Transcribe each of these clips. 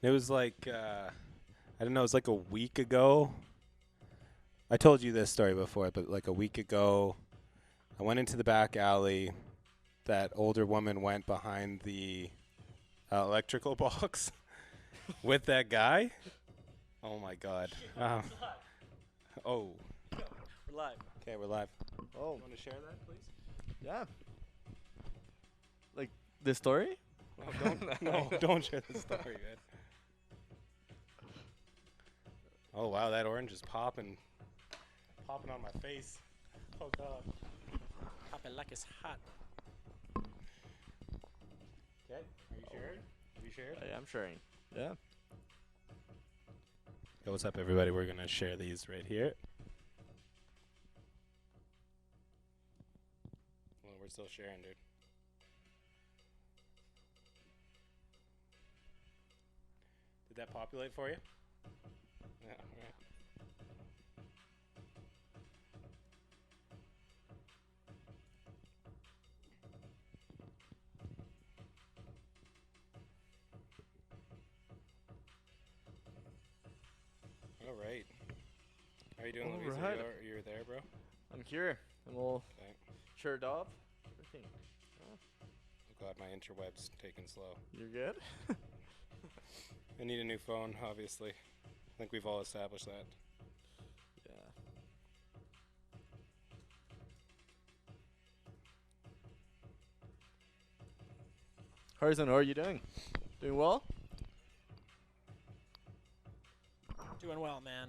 It was like I don't know. It was like a week ago. I told you this story before, but like a week ago, I went into the back alley. That older woman went behind the electrical box with that guy. Oh my God. Oh. We're live. Okay, we're live. Oh, You want to share that, please? yeah. Like the story? No, don't. No, don't share the story, man. Oh wow, that orange is popping on my face. Oh God. Popping like it's hot. Okay, are you sharing? Are you sharing? I'm sharing. Yeah. Yo, what's up, everybody? We're gonna share these right here. Well, we're still sharing, dude. Did that populate for you? Yeah. Right. All right. How you doing, All Louise? right. You're there, bro? I'm here. I'm all Okay. shirt off. Everything. Oh God, my interweb's taking slow. You're good? I need a new phone, obviously. I think we've all established that. Yeah. Harrison, how are you doing? Doing well? Doing well, man.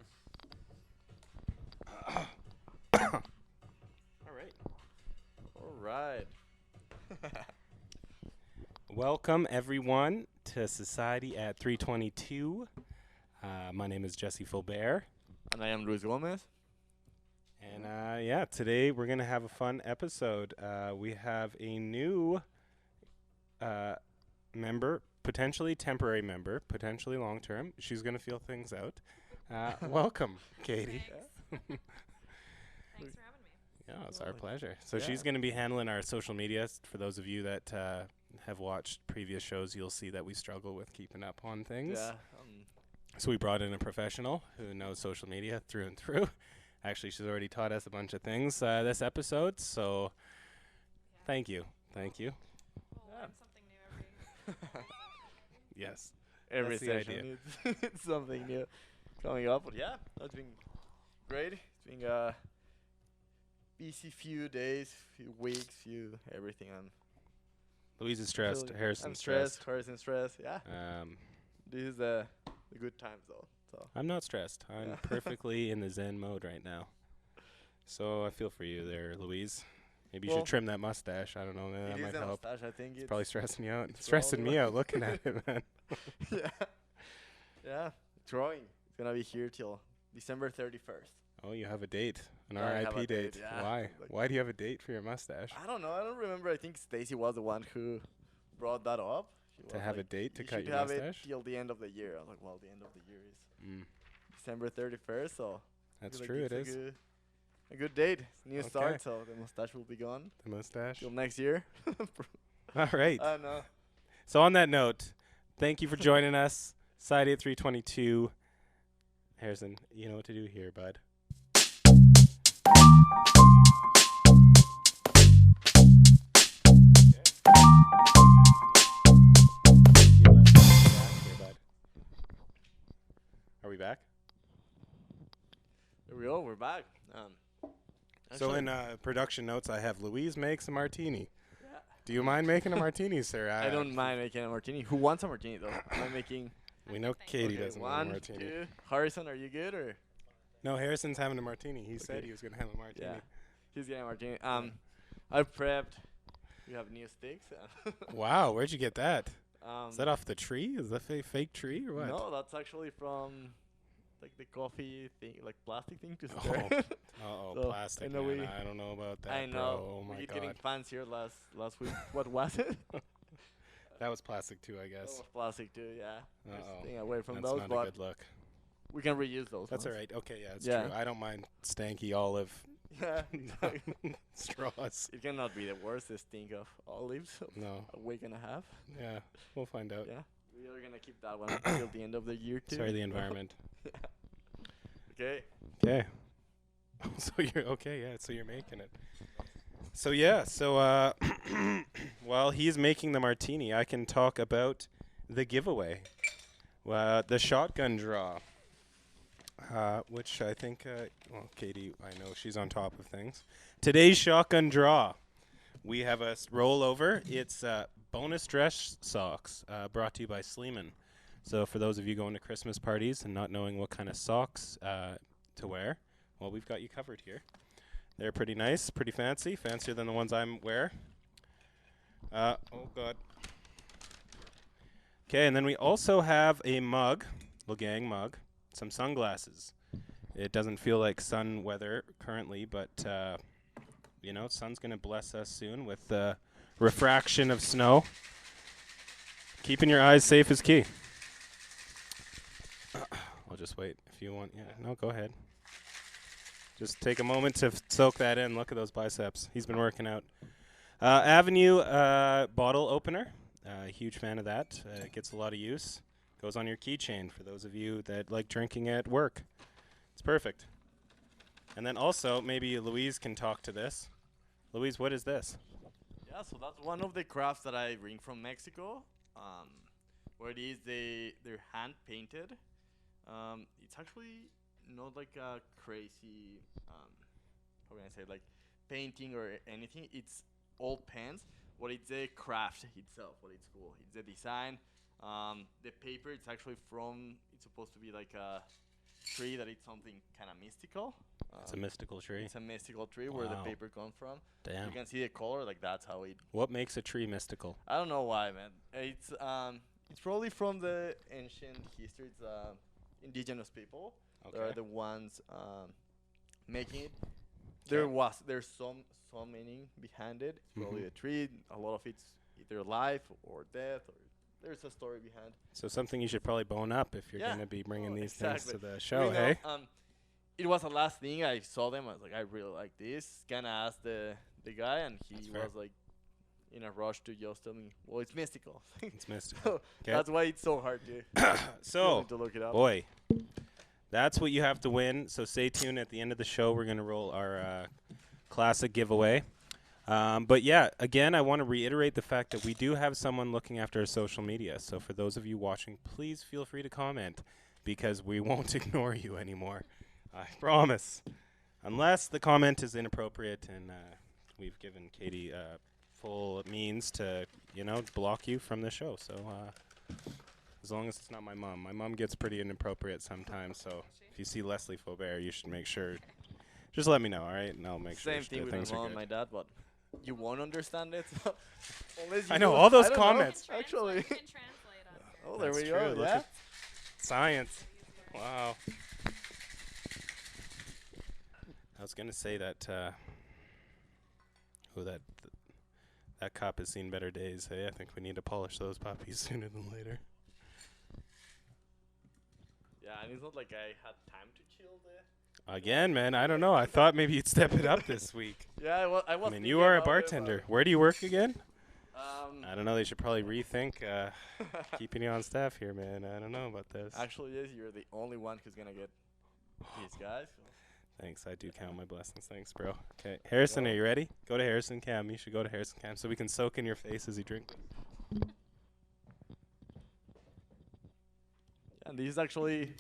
All right. All right. Welcome, everyone, to Society at 322. My name is Jesse Fulbert. And I am Luis Gomez. And yeah, today we're going to have a fun episode. We have a new member, potentially temporary member, potentially long-term. She's going to feel things out. Welcome, Katie. Thanks for having me. Yeah, it's Well, our pleasure. So yeah. she's going to be handling our social media. For those of you that have watched previous shows, you'll see that we struggle with keeping up on things. Yeah. So we brought in a professional who knows social media through and through. Actually, she's already taught us a bunch of things this episode. So Yeah. thank you. Thank you. We'll Yeah. learn something new every. Yes. Every That's the session idea. it's something new coming up. But yeah, that's been great. It's been a busy few days, few weeks, few everything. Louise is stressed. feeling- Harrison's I'm stressed. Harrison's stressed. Yeah. Um, This is the good times though. So I'm not stressed. I'm Yeah. perfectly in the Zen mode right now. So I feel for you there, Louise. Maybe you Well, should trim that mustache. I don't know. Maybe it that is might a help. mustache. I think It's probably stressing you out. it's Stressing me probably- out looking at it, man. yeah. Yeah. It's growing. It's gonna be here till December 31st. Oh, you have a date, an I have RIP a date. date, yeah. Why? Like- Why do you have a date for your mustache? I don't know. I don't remember. I think Stacy was the one who brought that up. She To was have a like, date to "You cut should your have mustache? it till the end of the year." I was like, well, the end of the year is Mm, December 31st, so that's like true. It it's is. a good date. It's a new Okay. start, so the mustache will be gone The mustache. till next year. All right. I know. So on that note, thank you for joining us. Society at 322. Harrison, you know what to do here, bud. Are we back? There we go. We're back. So actually- in production notes, I have Louise makes a martini. Yeah. Do you mind making a martini, sir? I don't mind making a martini. Who wants a martini though? Am I making? We know Katie Okay, doesn't want a one, martini. two. Harrison, are you good or? No, Harrison's having a martini. He said Okay. he was going to have a martini. Yeah. He's getting a martini. I've prepped. We have new sticks. Wow, where'd you get that? um, Is that off the tree? Is that a fake tree or what? No, that's actually from like the coffee thing, like plastic thing to Oh, stir. Uh-oh, So, plastic, I know man. we- I don't know about that, I know. bro. Oh, my We're God. getting fancier last week. What was it? That was plastic, too, I That guess. was plastic too. Yeah. We're Uh-oh. staying away from That's those, not a but good look. we can reuse those. That's all ones. right. Okay, yeah, it's Yeah. true. I don't mind stanky olive Yeah. straws. It cannot be the worst. The stink of olives. No. A week and a half. Yeah, we'll find out. Yeah. We are gonna keep that one until the end of the year too. Sorry, the environment. Okay. Okay. So you're okay, yeah. So you're making it. So yeah. So while he's making the martini, I can talk about the giveaway, the shotgun draw, which I think. Well, Katie, I know she's on top of things. Today's shotgun draw, we have a rollover. It's bonus dress socks, brought to you by Sleeman. So for those of you going to Christmas parties and not knowing what kind of socks to wear, well, we've got you covered here. They're pretty nice, pretty fancy, fancier than the ones I wear. Oh, God. Okay, and then we also have a mug, Legang mug, some sunglasses. It doesn't feel like sun weather currently, but, you know, sun's going to bless us soon with the refraction of snow. Keeping your eyes safe is key. I'll just wait if you want. Yeah, no, go ahead. Just take a moment to soak that in. Look at those biceps. He's been working out. Avenue bottle opener. Huge fan of that. It gets a lot of use. Goes on your keychain for those of you that like drinking at work. It's perfect. And then also, maybe Louise can talk to this. Louise, what is this? Yeah, so that's one of the crafts that I bring from Mexico. Where it is they're hand painted. It's actually not like a crazy how can I say, like painting or anything. It's all pens, but it's the craft itself. What it's cool. It's the design. The paper. It's actually from. It's supposed to be like a tree that it's something kind of mystical. It's a mystical tree. It's a mystical tree where the Wow. paper comes from. Damn. You can see the color. Like that's how it. What makes a tree mystical? I don't know why, man. It's probably from the ancient history. It's indigenous people. They are Okay. the ones making it. Okay. There's some meaning behind it. It's probably Mhm. a tree. A lot of it's either life or death, or there's a story behind. So something you should probably bone up if you're Yeah. going to be bringing Oh, these things to exactly. the show, You know, hey? it was the last thing I saw them. I was like, I really like this. Kinda asked the guy, and he That's fair. was like, in a rush to just tell me, well, it's mystical. It's mystical. So 'Kay. that's why it's so hard to So, to look it up. boy, that's what you have to win. So stay tuned. At the end of the show, we're going to roll our classic giveaway. But yeah, again, I want to reiterate the fact that we do have someone looking after our social media. So for those of you watching, please feel free to comment because we won't ignore you anymore. I promise. Unless the comment is inappropriate and we've given Katie full means to, you know, block you from the show. So as long as it's not my mom. My mom gets pretty inappropriate sometimes. So if you see Leslie Faubert, you should make sure. Just let me know, all right? And I'll make sure Same that thing with things my are mom and good. my dad, but you won't understand it. So unless you I know, do- all those I don't know, comments. actually. You can translate on here. Oh, there That's we true. go. Look Yeah. at science. Wow. I was gonna say that. That cop has seen better days. Hey, I think we need to polish those puppies sooner than later. Yeah, and it's not like I had time to chill there. Again, man, I don't know. I thought maybe you'd step it up this week. Yeah, I was. I mean, thinking you are a about it, but, bartender. Where do you work again? Um, I don't know. They should probably rethink keeping you on staff here, man. I don't know about this. Actually, yes, you're the only one who's gonna get these guys. So. Thanks. I do count my blessings. Thanks, bro. Okay, Harrison, are you ready? Go to Harrison Cam. You should go to Harrison Cam so we can soak in your face as you drink. And this is actually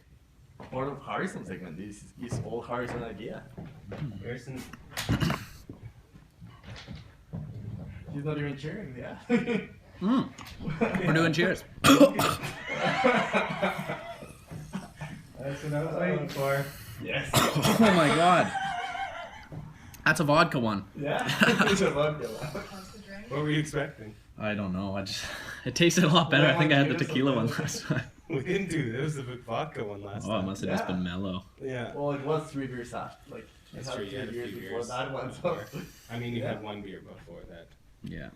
part of Harrison's segment. This is all Harrison idea. Harrison. He's not even cheering. Yeah. We're doing cheers. That's what I was waiting for. Yes. Oh my god. That's a vodka one. Yeah. It's a vodka. What were you expecting? I don't know. It tasted a lot better. I think I had the tequila one last time. We didn't do this. It was the vodka one last Oh, it time. must have just Yeah. been mellow. Yeah. Well, it was 3 beers after. Like, That's you had true, you 3 had a beers few before beers that one. So. before. I mean, you Yeah. had one beer before that. Yeah.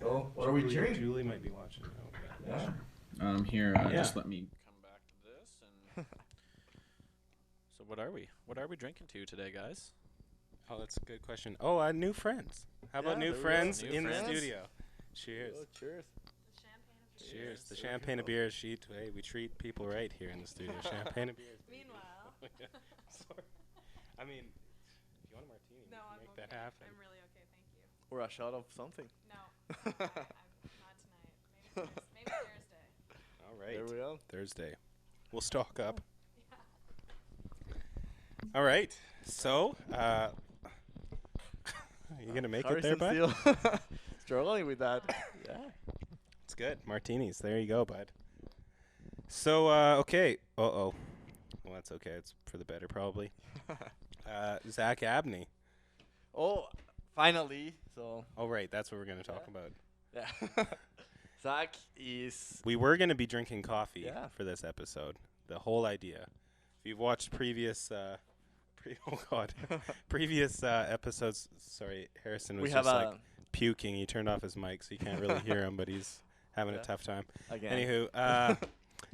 So, what are we Julie- cheering? Julie might be watching. Oh, Yeah. Here, Yeah. just let me. Come back to this and. So what are we? What are we drinking to today, guys? Oh, that's a good question. Oh, new friends. How about Yeah, new there we go. friends New in friends. the studio? Cheers. Oh, cheers. The champagne of Cheers. The champagne and beers sheet. Hey, we treat people right here in the studio. Champagne and beers. Meanwhile. Sorry. I mean, if you want a martini, No, we can I'm make okay. that happen. I'm really okay, thank you. Or a shot of something. No, I'm not tonight. Maybe Thursday. All right. There we go. Thursday. We'll stock up. Yeah. All right. So, you going to make it there, bud? Harrison still struggling with that. Yeah. It's good. Martinis. There you go, bud. So, okay. Uh-oh. Well, that's okay. It's for the better, probably. Zach Abney. Oh, finally. So, Oh, right. That's what we're going to talk about. yeah. Zach is. We were going to be drinking coffee Yeah. for this episode. The whole idea. If you've watched previous, previous episodes. Sorry, Harrison was We just have like puking. He turned off his mic, so you can't really hear him, but he's having Yeah. a tough time. again. Anywho,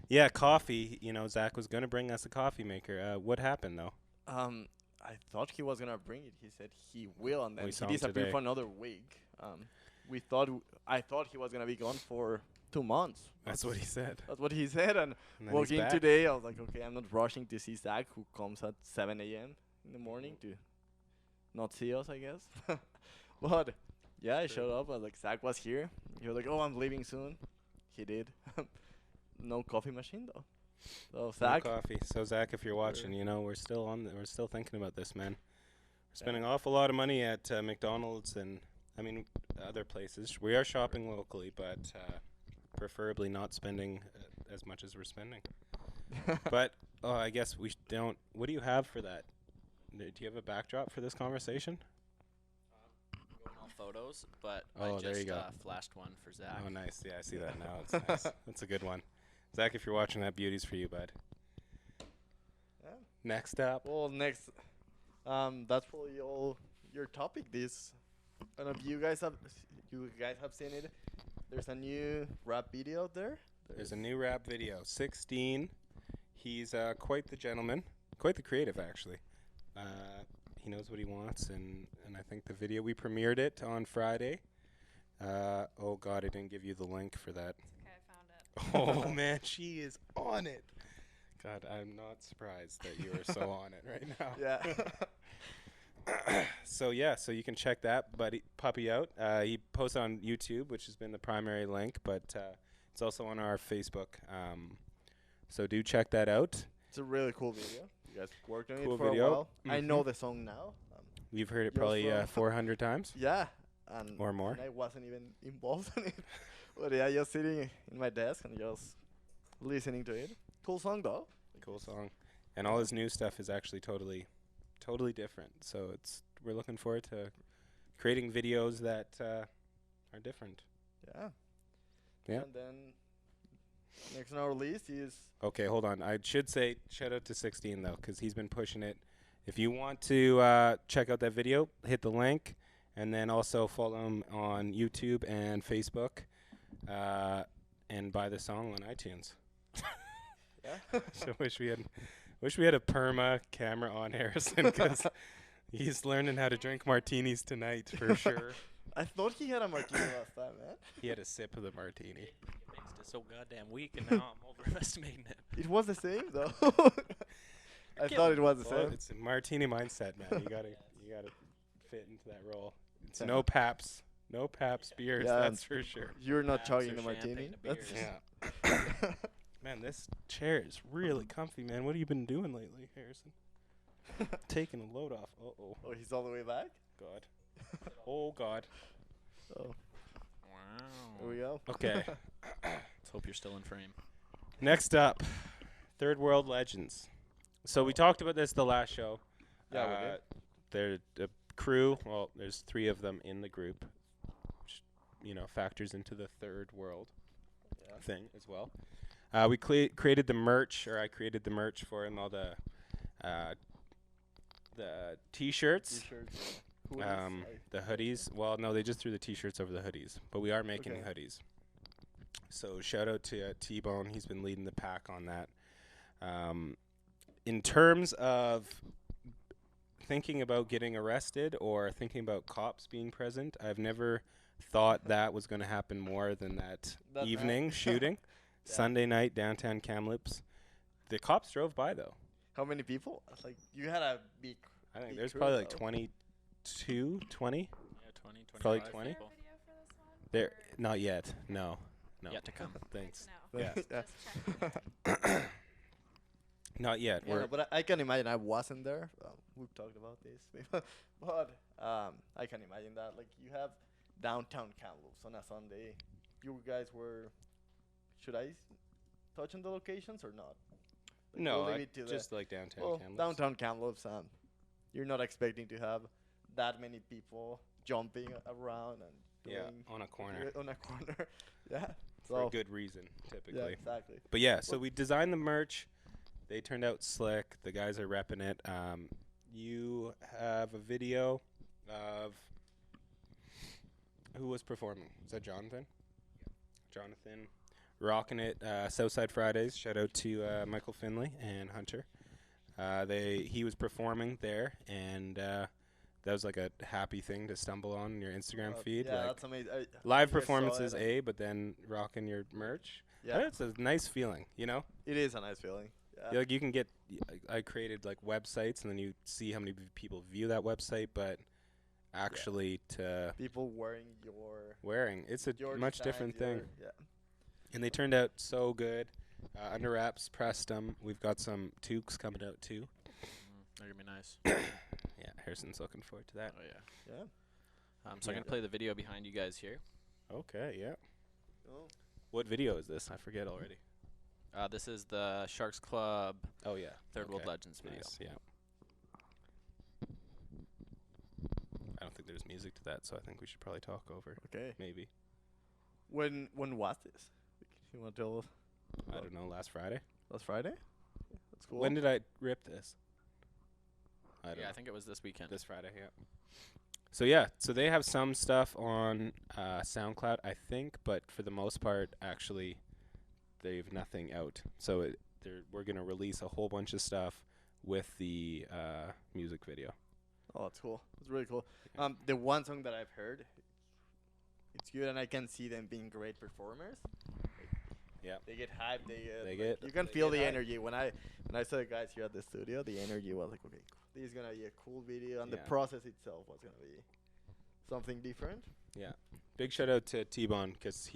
yeah, coffee. You know, Zach was going to bring us a coffee maker. What happened though? I thought he was gonna bring it. He said he will, and then We he saw him disappeared today. for another week. I thought he was gonna be gone for 2 months. That's what he said. That's what he said. And And then he's walking back. today, I was like, okay, I'm not rushing to see Zach, who comes at 7 a.m. in the morning to not see us, I guess. But yeah, I showed up. I was like, Zach was here. He was like, oh, I'm leaving soon. He did. No coffee machine though. So No Zach, coffee. So Zach, if you're watching, you know we're still we're still thinking about this, man. We're spending an awful lot of money at McDonald's and I mean other places. We are shopping locally, but preferably not spending as much as we're spending. But I guess we don't. What do you have for that? Do you have a backdrop for this conversation? Going all photos, but Oh, I there just you go. flashed one for Zach. Oh, nice. Yeah, I see that now. It's nice. That's a good one. Zach, if you're watching, that beauty's for you, bud. Yeah. Next up. well, next, that's probably all your topic. This, I don't know if you guys have seen it. There's a new rap video out there. There's a new rap video. 16. He's quite the gentleman. Quite the creative, actually. He knows what he wants, and I think the video, we premiered it on Friday. Oh, God, I didn't give you the link for that. Okay, I found it. Oh, man, she is on it. God, I'm not surprised that you are so on it right now. Yeah. So you can check that puppy out. He posts on YouTube, which has been the primary link, but it's also on our Facebook. So do check that out. It's a really cool video. You guys worked on Cool it for video. a while. I know Mhm. the song now. You've heard it Yours probably from- 400 times Yeah. And or more. and I wasn't even involved in it. But yeah, just sitting in my desk and just listening to it. Cool song though. Cool song. And all his new stuff is actually totally different. So we're looking forward to creating videos that are different. Yeah. Yeah. And then next on our list is Okay, hold on. I should say shout out to 16 though, because he's been pushing it. If you want to check out that video, hit the link, and then also follow him on YouTube and Facebook, and buy the song on iTunes. yeah. So wish we had a perma camera on Harrison, because he's learning how to drink martinis tonight for sure. I thought he had a martini last time, man. He had a sip of the martini. You mixed it so goddamn weak, and now I'm overestimating it. It was the same though. I thought it was the Well, same. it's a martini mindset, man. You gotta fit into that role. It's Yeah. no Paps beers, Yeah, that's for sure. You're not Paps chugging or the martini. champagne to That's beers. Yeah. Man, this chair is really comfy, man. What have you been doing lately, Harrison? Taking a load off. Uh-oh. Oh, he's all the way back. God. Oh, God. Oh, Wow. here we go. Okay. Let's hope you're still in frame. Next up, Third World Legends. So we talked about this the last show. Yeah, we did. They're a crew. Well, there's 3 of them in the group, which, factors into the third world Yeah. thing as well. We created the merch, or I created the merch for him, all the T-shirts, T-shirts. Hoodies, the hoodies. Well, no, they just threw the T-shirts over the hoodies, but we are making Okay. hoodies. So shout out to T-Bone. He's been leading the pack on that. In terms of thinking about getting arrested or thinking about cops being present. I've never thought that was going to happen more than that That night. evening shooting. Yeah. Sunday night, downtown Kamloops. The cops drove by, though. How many people? Like you had a big. I think Big there's crew, probably like though. 22, 20. Yeah, 20, Probably 25 20. Is there people. a video for this one? There, Or not yet. No. Yet to come. Thanks. no. Yeah. Just checking. Not yet. Yeah, We're no, but I can imagine I wasn't there. We've talked about this, but I can imagine that. Like you have downtown Kamloops on a Sunday. You guys were. Should I touch on the locations or not? Like, no, we'll leave I it to the- just like downtown well, Kamloops. downtown Kamloops. You're not expecting to have that many people jumping around and Yeah, doing on a corner on a corner. Yeah. for a So good reason, yeah, typically. exactly. But yeah, so we designed the merch. They turned out slick. The guys are repping it. You have a video of who was performing. Is that Jonathan? Jonathan, rocking it. Southside Fridays. Shout out to Michael Finley and Hunter. He was performing there, and that was like a happy thing to stumble on in your Instagram feed. Yeah, like that's amazing. live I saw performances, it. but then rocking your merch. Yeah, It's a nice feeling, you know. it is a nice feeling. Yeah. Like you can get, I created like websites, and then you see how many people view that website, but actually to People wearing your wearing, it's a your much designs, different thing. Yeah. And they turned out so good. Under wraps, pressed them. We've got some toques coming out too. They're gonna be nice. Yeah, Harrison's looking forward to that. Oh yeah. Yeah. So I'm gonna play the video behind you guys here. Okay, yeah. Oh. What video is this? I forget already. This is the Sharks Club Oh yeah, Third World okay. Legends video. Nice, yeah. I don't think there's music to that, so I think we should probably talk over. Okay. Maybe. When was this? You want to tell us? I don't know. Last Friday. Last Friday. That's cool. When did I rip this? I don't Yeah, know. I think it was this weekend. This Friday, yeah. So yeah, so they have some stuff on SoundCloud, I think, but for the most part, actually, they've nothing out. So we're gonna release a whole bunch of stuff with the music video. Oh, that's cool. It's really cool. The one song that I've heard, it's good, and I can see them being great performers. Yeah. They get hyped. They get- You can they feel get the hyped. energy when I saw the guys here at the studio. The energy was like, okay, this is gonna be a cool video, and the Yeah. process itself was gonna be something different. Yeah. Big shout out to T-Bone because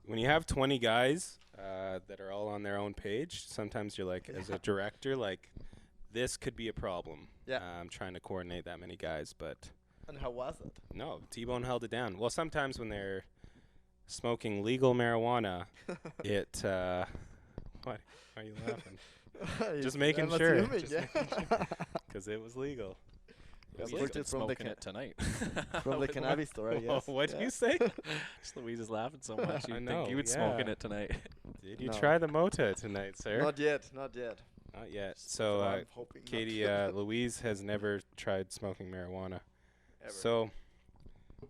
when you have 20 guys that are all on their own page, sometimes you're like, as a director, like, this could be a problem. Yeah. I'm trying to coordinate that many guys, but And how was it? no, T-Bone held it down. Well, sometimes when they're smoking legal marijuana, it, what? Why are you laughing? Just making I'm sure. assuming, Just yeah. Because it was legal. Yeah, Louise but has it's been from the smoking it tonight. From the cannabis store, I guess. What'd Yeah. you say? Just Louise is laughing so much. I You'd know, think you would smoking yeah. it tonight. Did you No. try the Mota tonight, sir? Not yet. Not yet. Not yet. So, I'm hoping not Katie, to. Louise has never tried smoking marijuana. Ever. So,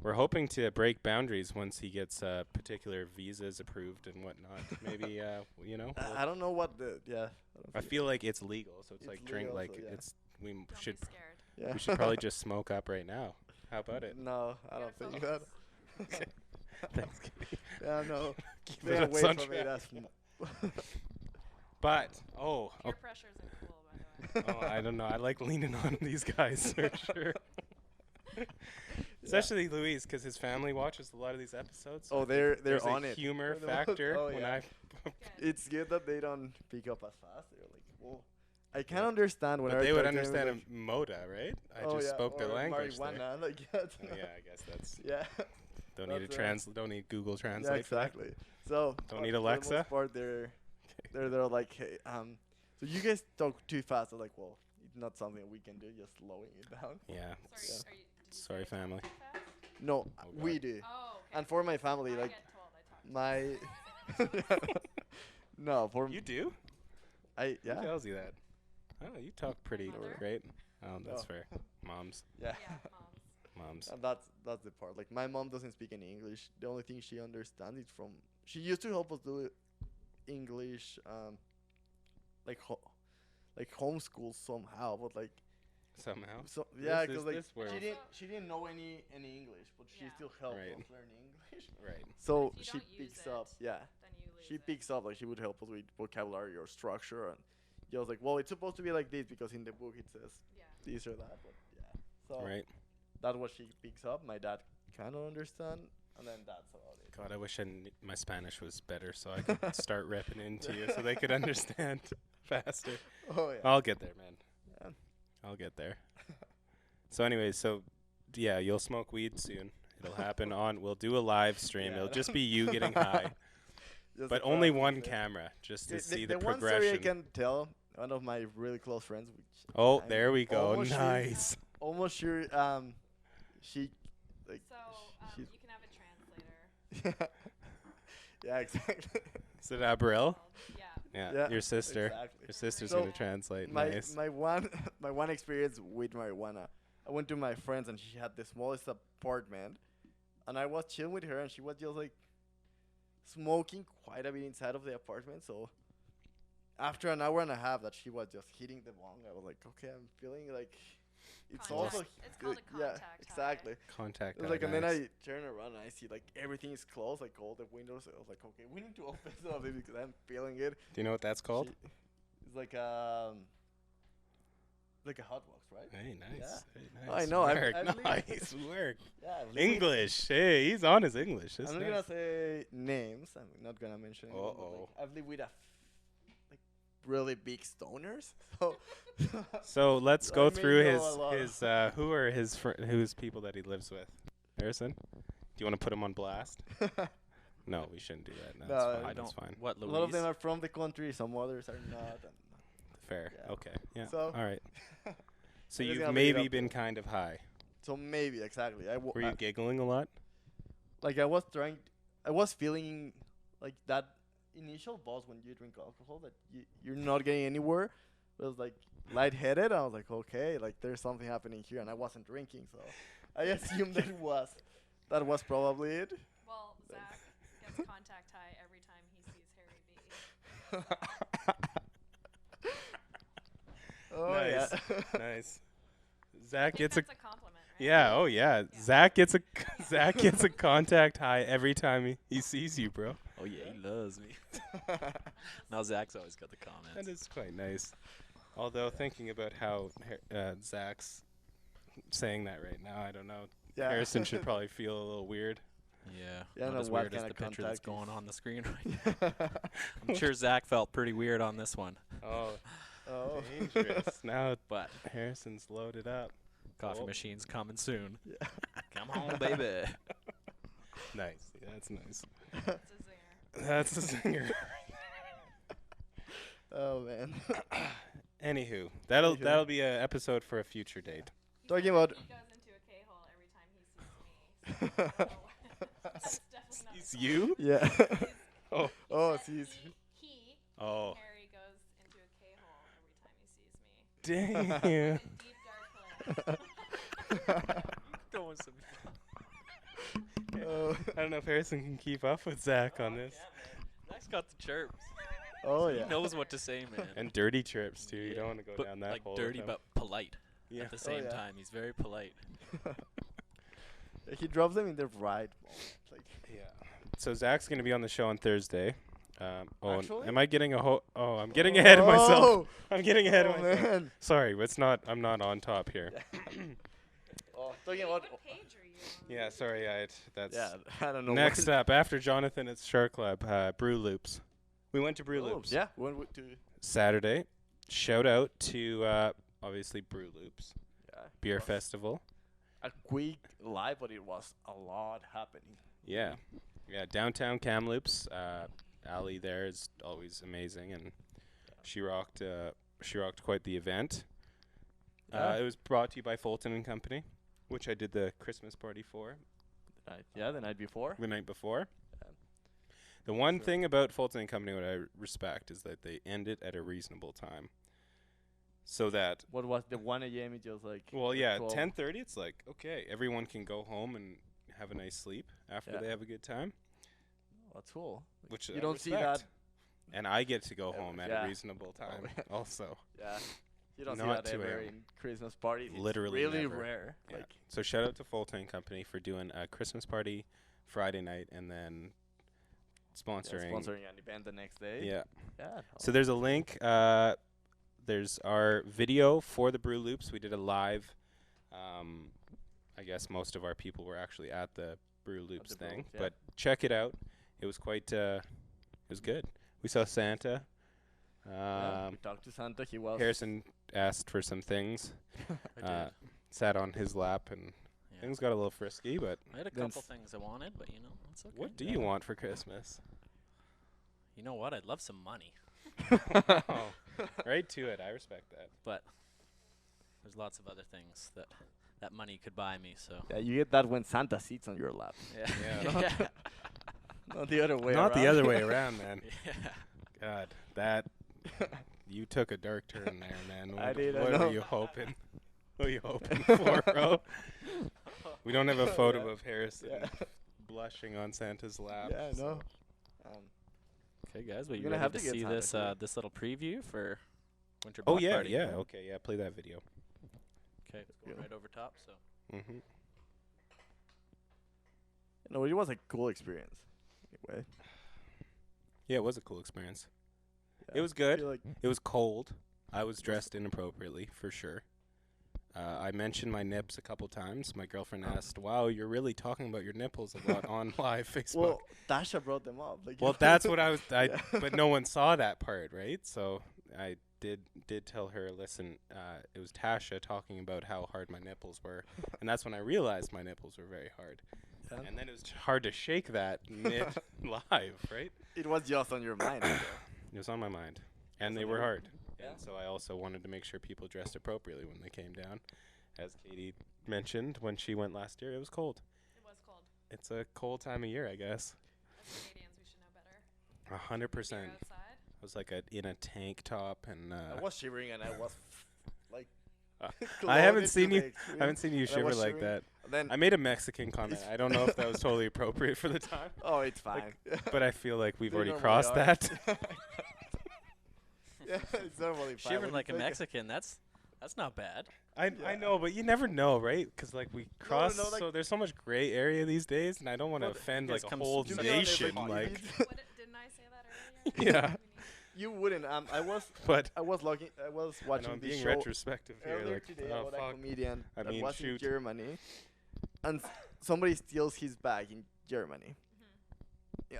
we're hoping to break boundaries once he gets particular visas approved and whatnot. Maybe, you know. I don't know what the I feel like it's legal, so it's It's like drink legal, like so yeah. it's. We Don't should be scared. yeah. we should probably just smoke up right now. How about it? No, I don't think that. Thanks, Katie. Yeah, no. Keeping Stay us away on from it. track. That's But Peer pressure isn't cool, by the way. I don't know. I like leaning on these guys for sure. Especially Louise, because his family watches a lot of these episodes. Oh, I think they're there's on a it. humor They're the ones- factor oh, when yeah. I. Good. It's good that they don't pick up as fast. They're like, well, I can understand when But I they would talk to them, understand like, a Moda, right? I oh, just yeah, spoke their or language there. marijuana, like, yeah, Oh, yeah, I guess that's. yeah. Don't need That's, Don't need Google Yeah, Translate. for that. exactly. So Don't for- need for the Alexa? most part, they're like, hey, so you guys talk too fast. I'm like, well, it's not something we can do. Just slowing it down. Yeah. Sorry, Yeah. are you, did you Sorry, say I talk family. too fast? No, Oh, we God. do. Oh, okay. And for my family, I like get told I talk too my. No, for You do? I Who yeah tells you that? Oh, you talk pretty Mother? great. Oh, that's Oh. fair. Moms. yeah. fast. Yeah, Moms. moms. And that's the part. Like my mom doesn't speak any English. The only thing she understands is from. She used to help us do English, like homeschool somehow. But like somehow. So yeah, This because is like this word. she didn't know any English, but she Yeah. still helped Right. us learn English. Right. So if you she don't use picks it, up, yeah, then you lose she it. picks up like she would help us with vocabulary or structure, and I was like, well, it's supposed to be like this because in the book it says Yeah. this or that, but yeah. So Right. that's what she picks up. My dad kind of understand, and then that's about it. God, I wish my Spanish was better so I could start ripping into you so they could understand faster. Oh yeah. I'll get there, man. Yeah. I'll get there. So anyways, yeah, you'll smoke weed soon. It'll happen we'll do a live stream. Yeah. It'll just be you getting high. Just But a only practice one there. camera, just to The- see the the one story I progression. can tell, one of my really close friends, which Oh, I'm there we go. almost sure- Nice. almost sure she like So she's you can have a translator. yeah, exactly. Is it Abril? Yeah. Yeah, Yeah, your sister. Exactly. Your sister's So, gonna translate. My Nice. my one my one experience with marijuana. I went to my friends and she had the smallest apartment, and I was chilling with her and she was just like smoking quite a bit inside of the apartment. So after an hour and a half that she was just hitting the bong, I was like, okay, I'm feeling like it's Contact. also It's called a yeah, contact high. exactly. Contact. It was like, and then nice. I turn around and I see like everything is closed, like all the windows. I was like, okay, we need to open some of it because I'm feeling it. Do you know what that's called? It's like a hot box, right? Hey, nice. Yeah. Hey, Oh, nice. I know, I've- Work. I've lived- nice work. Yeah, I've lived with- English. Hey, he's on his English. That's I'm not nice. gonna say names. I'm not gonna mention. Anyone, but, Uh-oh. like, I've lived with like really big stoners. So So let's I go may through know a lot. his who are who's people that he lives with. Harrison, do you want to put him on blast? No, we shouldn't do that. No, No, that's fine. I That's don't. fine. What, a Louise? lot of them are from the country. Some others are not. And Fair. Yeah. Okay. Yeah. So- All right. So I'm just you've gonna leave it maybe up been there. kind of high. so maybe exactly. Were you giggling a lot? Like I was feeling like that initial buzz when you drink alcohol that you're not getting anywhere. It was like lightheaded. I was like, okay, like there's something happening here, and I wasn't drinking, so I assumed that was probably it. Well, Zach gets contact high every time he sees Harry B. Oh Nice. yeah. Nice. Zach I think gets a that's a compliment, right? yeah. Oh yeah. Zach gets a contact high every time he sees you, bro. Oh yeah, he loves me. Now Zach's always got the comments. That is quite nice. Although thinking about how Zach's saying that right now, I don't know. Yeah. Harrison should probably feel a little weird. Yeah, Yeah, I not know as what weird as kinda the picture that's contact going is. on the screen right now. I'm sure Zach felt pretty weird on this one, Oh, Oh. dangerous. Now but Harrison's loaded up. coffee Oh. machine's coming soon. Yeah. Come on, baby. Nice. Yeah, that's nice. It's a zinger. That's a singer. Oh man. Anywho, Anywho. that'll be an episode for a future date. He Talking said about- he goes into a K-hole every time he sees me. So that's definitely not It's the you? Yeah. He's- Oh. he Oh, said he's he Oh. Harry goes into a K-hole every time he sees me. Damn. A deep dark place. Throwing some. Oh. I don't know if Harrison can keep up with Zach on this. Zach's got the chirps. Oh yeah. He knows what to say, man. And dirty chirps too. You Yeah. don't want to go But down that like hole. dirty with him. but polite Yeah. at the same yeah. time. He's very polite. He drops them in the right moment. Like Yeah. So Zach's gonna be on the show on Thursday. And Actually? am I getting I'm getting ahead of myself. Oh. I'm getting ahead of Oh, myself. man. Sorry, it's not. I'm not on top here. Oh, talking about. What page are you on? Yeah, sorry. That's Yeah, I don't know. next up after Jonathan. It's Shark Club. Brew Loops. We went to Brew Loops Yeah, we went to. Saturday. Shout out to obviously Brew Loops Yeah, Beer was Festival. a quick live, but it was a lot happening. Yeah, downtown Kamloops. Ali there is always amazing, and she rocked. She rocked quite the event. Yeah. It was brought to you by Fulton and Company, which I did the Christmas party for The night before. the night before. Yeah. The one Sure. thing about Fulton and Company what I respect is that they end it at a reasonable time. So that What was the 1 a.m. It just like. well, the yeah, 12. 10:30 it's like okay, everyone can go home and have a nice sleep after Yeah. they have a good time, That's cool. which You I don't see respect. that. And I get to go Ever, home at yeah. a reasonable time yeah. also. Yeah. You don't see Not that 2 ever a.m. in Christmas parties. It's Literally really never. rare. Yeah. Like, So shout out to Full Tank Company for doing a Christmas party Friday night and then sponsoring. sponsoring an event the next day. Yeah. Yeah. So there's a link. There's our video for the Brew Loops. We did a live. I guess most of our people were actually at the Brew Loops the Brew thing, Loops, yeah. but check it out. It was quite. It was good. We saw Santa. Yeah, we talked to Santa. He was Harrison asked for some things. I did. Sat on his lap, and Yeah. things got a little frisky. But I had a Then couple things I wanted, but you know, it's okay. what do you want for Christmas? You know what? I'd love some money, Oh, right to it. I respect that. but there's lots of other things that money could buy me. So Yeah, you get that when Santa sits on your lap. yeah, Yeah. Not the other way Not around. the other way around, man. yeah. God, that you took a dark turn there, man. I What, did, I what know. are you hoping? What are you hoping for, bro? We don't have a photo Yeah. of Harrison Yeah. blushing on Santa's lap. Yeah, I so- know. Okay, guys, but you gonna ready have to to get see Santa this too. this little preview for Winter Oh Block yeah, Party? yeah. Okay, yeah. Play that video. Okay, it's going Yeah. right over top. So Hmm. No, it was a cool experience. Anyway. Yeah, it was a cool experience. Yeah. It was I good. feel like It was cold. I was dressed inappropriately for sure. I mentioned my nips a couple times. My girlfriend asked, "Wow, you're really talking about your nipples a lot on live Facebook." well, Dasha brought them up. Like, Well, that's what I was. Yeah. But no one saw that part, right? So I did tell her, listen, it was Tasha talking about how hard my nipples were, and that's when I realized my nipples were very hard. Yeah. And then it was hard to shake that mid live, right? It was just on your mind. though. It was on my mind, and Yes, they I were know. hard. Yeah. And so I also wanted to make sure people dressed appropriately when they came down, as Katie mentioned when she went last year. It was cold. It was cold. It's a cold time of year, I guess. As Canadians, we should know better. 100%. You're I outside. was like in a tank top and. I was shivering and I was like. I clothed haven't to seen the you. extreme. I haven't seen you And I shiver was like shivering. that. Then I made a Mexican comment. I don't know if that was totally appropriate for the time, oh, it's fine. but I feel like we've They already normally crossed are. that. Yeah, it's normally fine. shivering when like a it's Mexican, that's not bad. I Yeah. know, but you never know, right? Because like we cross, no, like- so there's so much gray area these days, and I don't want to Well, offend you like guys a come whole to To be honest, nation. like, Like, What, didn't I say that earlier? Yeah. We need- you wouldn't. I was but looking. I was I know watching I'm this being show retrospective here. earlier Like, today oh about a fuck. comedian I that mean, was in shoot. Germany, and somebody steals his bag in Germany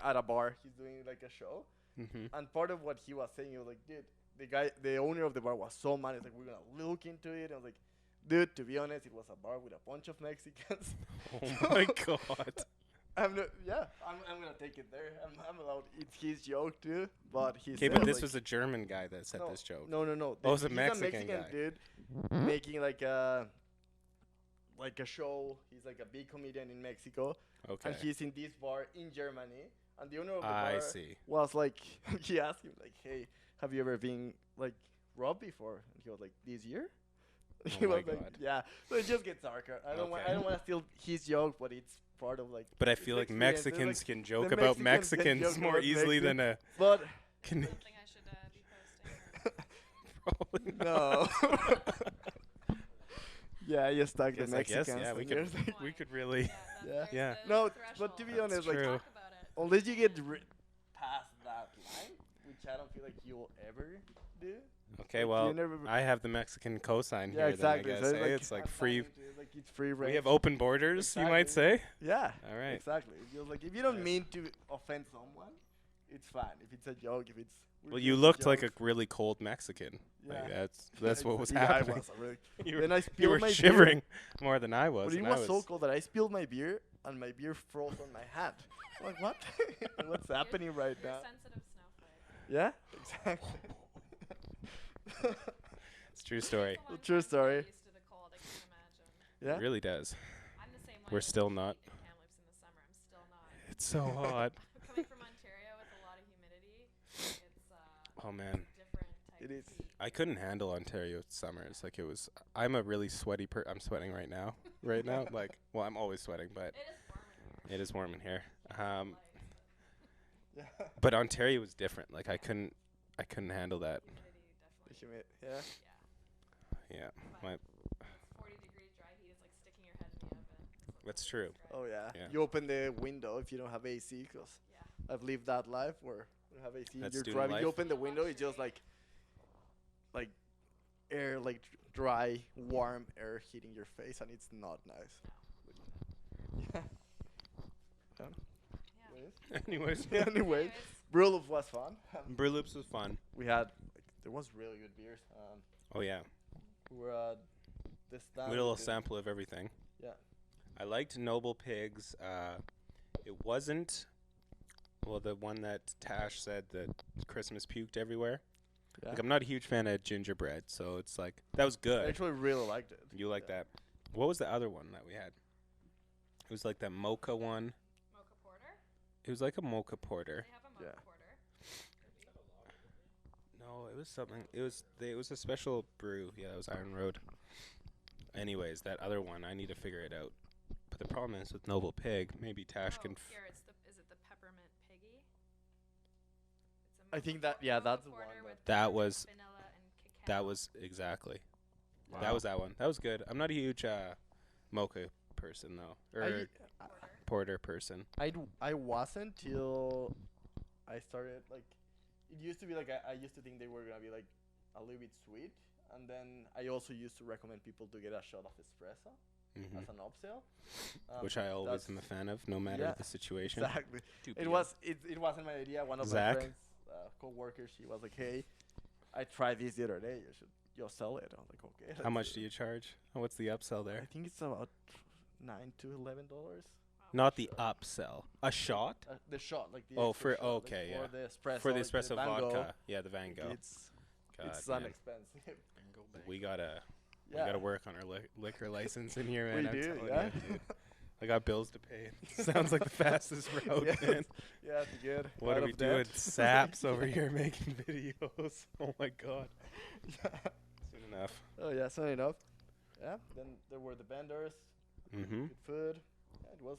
at a bar. He's doing like a show, Mm-hmm. and part of what he was saying, he was like, "Dude, the owner of the bar was so mad. He's like, we're gonna look into it." And I was like, "Dude, to be honest, it was a bar with a bunch of Mexicans." Oh my god. I'm gonna take it there. I'm allowed. It's his joke too, but he Okay, said, but this like, was a German guy that said no, this joke. No. Oh, it was a He's Mexican guy. dude making like a show. He's like a big comedian in Mexico, Okay. and he's in this bar in Germany. And the owner of the I bar see. was like, he asked him like, "Hey, have you ever been like robbed before?" And he was like, "This year." He Oh my was like, God. "Yeah." So it just gets darker. I don't Okay. want to steal his joke, but it's part of like. But I it's feel like experience. There's, Mexicans like, can joke the about Mexicans can Mexicans joke more about easily than a. But Can Something I should be posting. probably not. no. Yeah, you stuck the Guess I guess, Mexicans. yeah, we and could- you're like- we could really. Yeah. Yeah. There's Yeah. the No, threshold. but to be That's honest, like true. Talk about it. unless you get past that line, which I don't feel like you'll ever do. Okay, like, well, you never- I have the Mexican cosign Yeah, here. exactly. Then I guess, so eh? It's like I'm free. signing to it, like it's free range. We have open borders, you might say. Yeah. All right. Exactly. It's just like if you don't Yes. mean to offend someone, it's fine. If it's a joke, if it's Well, you looked like a really cold Mexican. Like, Yeah. that's what was Yeah, happening. I was, really. You Then I you spilled were my shivering more than I was. Beer, but and it I was so cold that I spilled my beer and my beer froze on my hand. I'm like, what? What's happening right You're now? a sensitive snowflake. Yeah, exactly. It's a true story. It's a long True time to get story. used to the cold, I can't imagine. Yeah. It really does. I'm the same way. We're with still the not. heat in Kamloops in the summer. I'm still not. It's so hot. Coming from Ontario with a lot of humidity, it's Oh man, different type It of is. heat. I couldn't handle Ontario summers. Like it was. I'm a really sweaty I'm sweating right now. Right now, like, well, I'm always sweating, but It is warm in here. it is warm in here. Light, but Yeah. But Ontario was different. Like I couldn't handle that. humidity The definitely. yeah. Yeah, But my, 40 degrees dry heat is like sticking your head in the oven. So That's it's true. dry. Oh yeah. Yeah. You open the window if you don't have AC, because Yeah. I've lived that life where you have AC. That You're student driving. You life? open the Yeah, window. It's just luxury. like air, like dry, warm air hitting your face, and it's not nice. No. Yeah. Yeah. anyways, Anyways, Anyways, Brewloops was fun. Brewloops was fun. We had there was really good beers. Oh yeah, We were at this stand. we had a we little did- sample of everything. Yeah. I liked Noble Pigs. It wasn't, well, the one that Tash said that Christmas puked everywhere. Yeah. Like, I'm not a huge fan of gingerbread, so it's like, that was I good. actually really liked it. You like Yeah. that. What was the other one that we had? It was like that mocha one. mocha porter. It was like a mocha porter. They have a mocha Yeah. porter. No, it was something. It was a special brew. Yeah, it was Iron Road. Anyways, that other one, I need to figure it out. But the problem is with Noble Pig, maybe Tash Oh, can. here it's is it the peppermint piggy? It's I think that- yeah, that's the one porter that- with That peppermint, was- vanilla and cacao. That was exactly. Wow. That was that one. That was good. I'm not a huge mocha person though, or porter. porter person. I wasn't till I started like it used to be like I used to think they were gonna be like a little bit sweet, and then I also used to recommend people to get a shot of espresso Hmm. as an upsell, Which I always that's- am a fan of, no matter yeah, the situation. exactly. Two It PM. was it wasn't my idea. One of Zach? my friends, co-workers, she was like, "Hey, I tried this the other day. You'll sell it." I was like, "Okay." How much do you charge? Oh, what's the upsell I there? think it's about $9 to $11. Wow. Not the upsell. A shot? The shot, like the Oh, extra for- shot, like okay, for yeah. the espresso, For the like espresso Van Gogh, vodka. Yeah, the Van Gogh. It's God, it's man. inexpensive. And go back. We gotta Yeah, work on our liquor license in here, man. we I'm do. telling Yeah. you, dude. I got bills to pay. Sounds like the fastest route, Yes. man. yeah, to get What out are we of doing? debt. Saps over here making videos. Oh my god. Soon enough. Oh yeah, soon enough. Yeah. Then there were the vendors, Mm-hmm. good food. Yeah, it was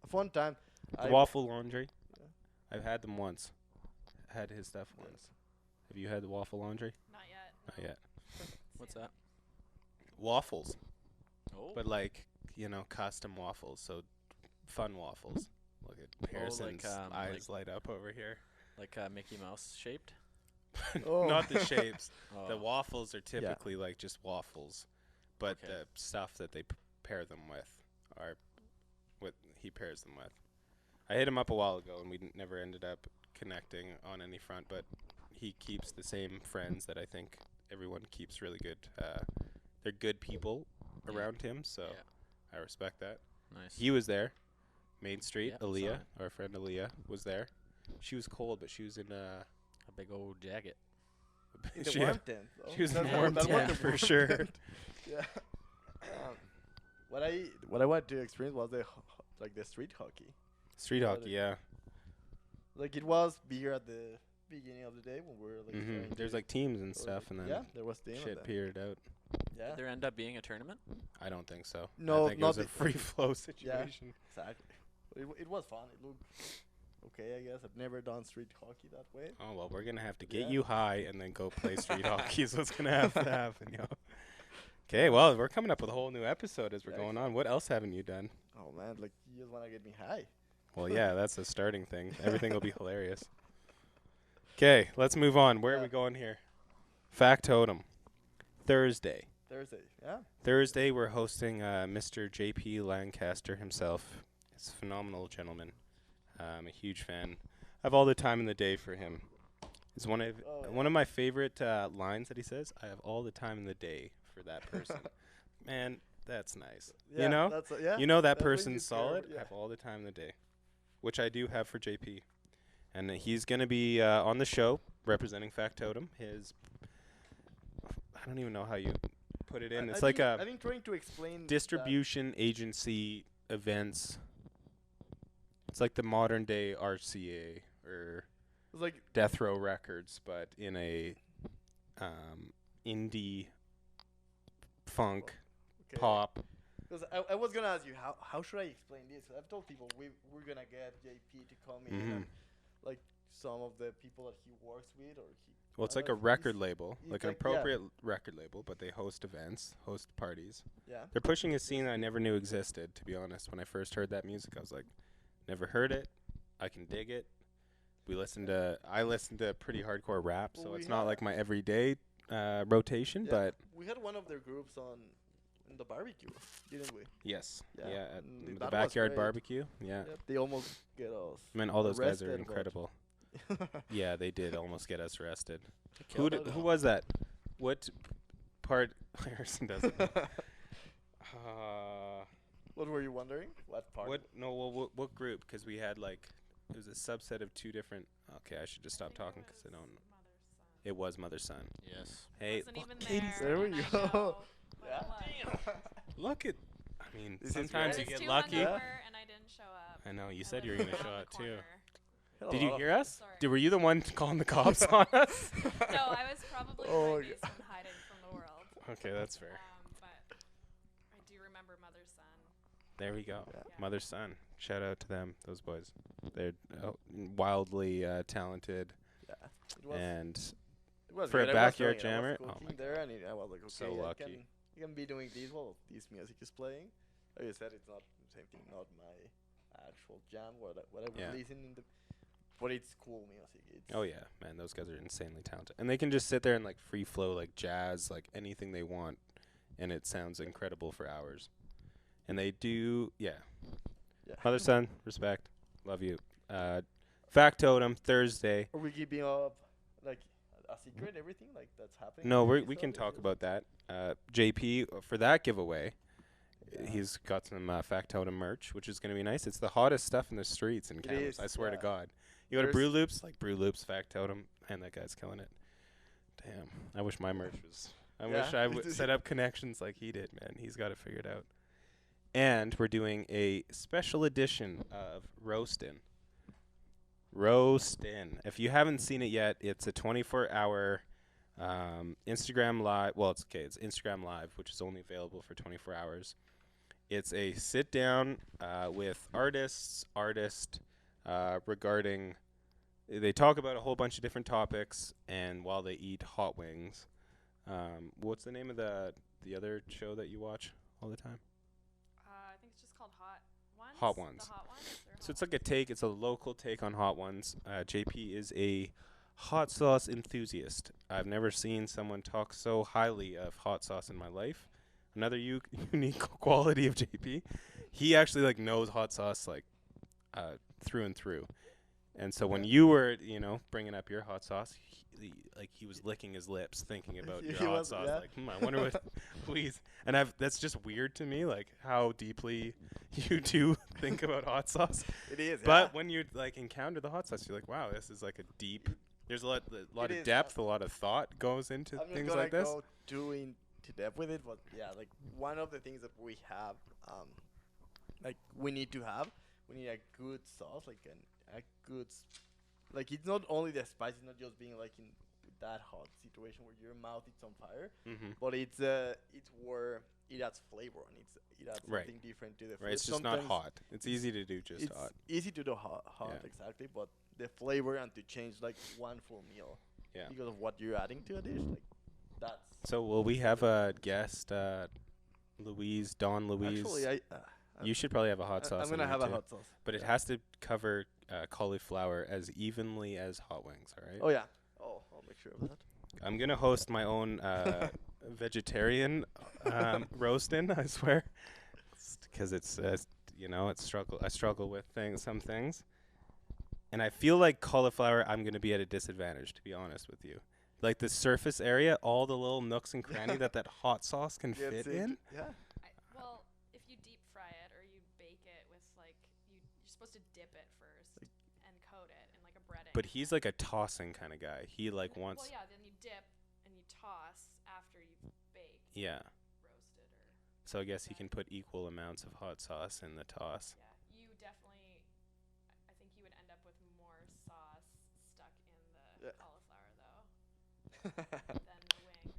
a fun time. The waffle laundry. Yeah. I've had them once. Had his stuff Yes. once. Have you had the waffle laundry? Not yet. Not no. yet. What's that? Waffles, Oh, but like, custom waffles. So fun waffles. Look at Harrison's eyes light up over here. like Mickey Mouse shaped. Oh. Not the shapes. Oh. The waffles are typically like just waffles, but Okay. the stuff that they pair them with are what he pairs them with. I hit him up a while ago, and we never ended up connecting on any front, but he keeps the same friends that I think everyone keeps really good. They're good people Yeah. around him, so Yeah. I respect that. Nice. He was there. Main Street, Yeah, saw Aaliyah, it. our friend Aaliyah, was there. She was cold, but she was in A big old jacket. In the she, warm had- tent. though. she was in That's the warm that was tent the for warm sure. tent. Yeah. What I wanted to experience was the street hockey. Street Yeah, hockey, yeah. Like it was beer at the beginning of the day when we were like. Hmm. trying There's to- like teams and or, stuff, like, and then yeah, there was team. shit petered out. Yeah. Did there end up being a tournament? I don't think so. No, I think it not was a the- free flow situation. Exactly. It was fun. It looked okay, I guess. I've never done street hockey that way. Oh well, we're gonna have to get Yeah. you high and then go play street hockey. Is what's gonna have to happen, yo. Okay, well, we're coming up with a whole new episode as we're Yeah, going on. What else haven't you done? Oh man, like you just wanna get me high. Well, yeah, that's a starting thing. Everything will be hilarious. Okay, let's move on. Where are Yeah. we going here? Factotum. Thursday. Thursday, We're hosting Mr. J.P. Lancaster himself. He's a phenomenal gentleman. I'm a huge fan. I have all the time in the day for him. It's one of Oh, one of my favorite lines that he says. I have all the time in the day for that person. Man, that's nice. Yeah, you know, that's yeah. you know that that's what you person's care solid. about, I yeah. have all the time in the day, which I do have for JP, and he's gonna be on the show representing Factotum. I don't even know how you put it in. It's like a I've been trying to explain distribution agency events. It's like the modern day RCA or It's like Death Row Records, but in a indie funk okay. pop. Because I was gonna ask you how should I explain this? 'Cause I've told people we're gonna get JP to come in, Mhm. and like some of the people that he works with or Well, it's I like a don't know, record label, it's like an like- yeah. appropriate record label, but they host events, host parties. Yeah. They're pushing a scene I never knew existed, to be honest. When I first heard that music, I was like, never heard it. I can dig it. I listen to pretty hardcore rap, Well, so we it's not had- like my everyday rotation, Yeah. but We had one of their groups on in the barbecue, didn't we? yes. Yeah. Yeah, at Mm, the that was backyard great. barbecue. Yeah. Yep, they almost get us. I mean, all those guys are arrested, but- incredible. Yeah, they did almost get us arrested. Kill Who them. who was that? What part? Harrison doesn't know. What were you wondering? What part? What? No. Well, what group? Because we had like it was a subset of two different. Okay, I should just stop talking because I don't. It was mother son. Yes. Hey, Wasn't look, even Katie's there we and I go. know what Yeah. it was. look at. I mean, This is sometimes I you was get too lucky. hungover and I didn't show up. I know. You I said you were lived gonna show around up the too. corner. Did you hear us? Sorry. Were you the one calling the cops on us? No, I was probably Oh, in my yeah. basement hiding from the world. Okay, that's fair. But I do remember mother's son. There we go. Yeah. Yeah. Mother son. Shout out to them, those boys. They're wildly talented Yeah. It was. and It was for a good. I was backyard doing it. I was jammer? Oh cooking my there, and I was like, okay, So lucky. I can be doing this while this music is playing. Like you said, it's not the same thing, not my actual jam, whatever Yeah. listening to, but it's cool music. It's oh yeah, man, those guys are insanely talented, and they can just sit there and like free flow like jazz, like anything they want, and it sounds incredible for hours. And they do, yeah. Yeah. Mother son, respect, love you. Factotum Thursday. Are we keeping up like a secret everything like that's happening? No, in the we can episode? talk Is it- about that. JP for that giveaway. He's got some Factotum merch, which is going to be nice. It's the hottest stuff in the streets in It Kamloops. is, I swear to yeah. God. You go to There's- Brew Loops, like Brew Loops, Factotum, and that guy's killing it. Damn. I wish my merch was. I Yeah, wish I me would too. set up connections like he did, man. He's got it figured out. And we're doing a special edition of Roastin'. Roastin'. If you haven't seen it yet, it's a 24-hour Instagram Live. Well, it's okay. It's Instagram Live, which is only available for 24 hours. It's a sit-down with artists regarding. They talk about a whole bunch of different topics, and while they eat hot wings. What's the name of the other show that you watch all the time? I think it's just called Hot Ones. Hot Ones. The Hot Ones. or So Hot it's like a take. It's a local take on Hot Ones. JP is a hot sauce enthusiast. I've never seen someone talk so highly of hot sauce in my life. Another unique quality of JP. He actually like knows hot sauce like through and through. And so when you were, bringing up your hot sauce, he was licking his lips thinking about your He hot was, sauce. yeah. Like, I wonder what, please. And that's just weird to me, like how deeply you do think about hot sauce. It is. But when you like encounter the hot sauce, you're like, wow, this is like a deep. There's a lot It of is, depth, a lot of thought goes into I'm not things gonna like this. go too into depth with it, but yeah, like one of the things that we have, like we need a good sauce, like a good, like it's not only the spice, it's not just being like in that hot situation where your mouth is on fire, Mm-hmm. but it's where it adds flavor and it adds Right. something different to the food. Right, it's just not Sometimes hot. It's easy to do just it's hot. easy to do hot, Yeah. exactly, but the flavor and to change like one full meal Yeah. because of what you're adding to a dish, like that's. So will we have a guest, Don Louise? Actually, You should probably have a hot sauce. I'm gonna in have there a too. hot sauce. But it yeah. has to cover cauliflower as evenly as hot wings, all right? Oh yeah. Oh, I'll make sure of that. I'm going to host my own vegetarian roasting, I swear. Because it's, I struggle with some things. And I feel like cauliflower, I'm going to be at a disadvantage, to be honest with you. Like the surface area, all the little nooks and cranny that hot sauce can fit in. Yeah. Well, if you deep fry it or you bake it with like you're supposed to dip it first and coat it in like a breading. But he's like a tossing kind of guy. He like wants, Well, yeah. Then you dip and you toss after you've baked, yeah. roasted, or So I guess he can put equal amounts of hot sauce in the toss. yeah. You definitely. I think you would end up with more sauce stuck in the Yeah. cauliflower though than the wing.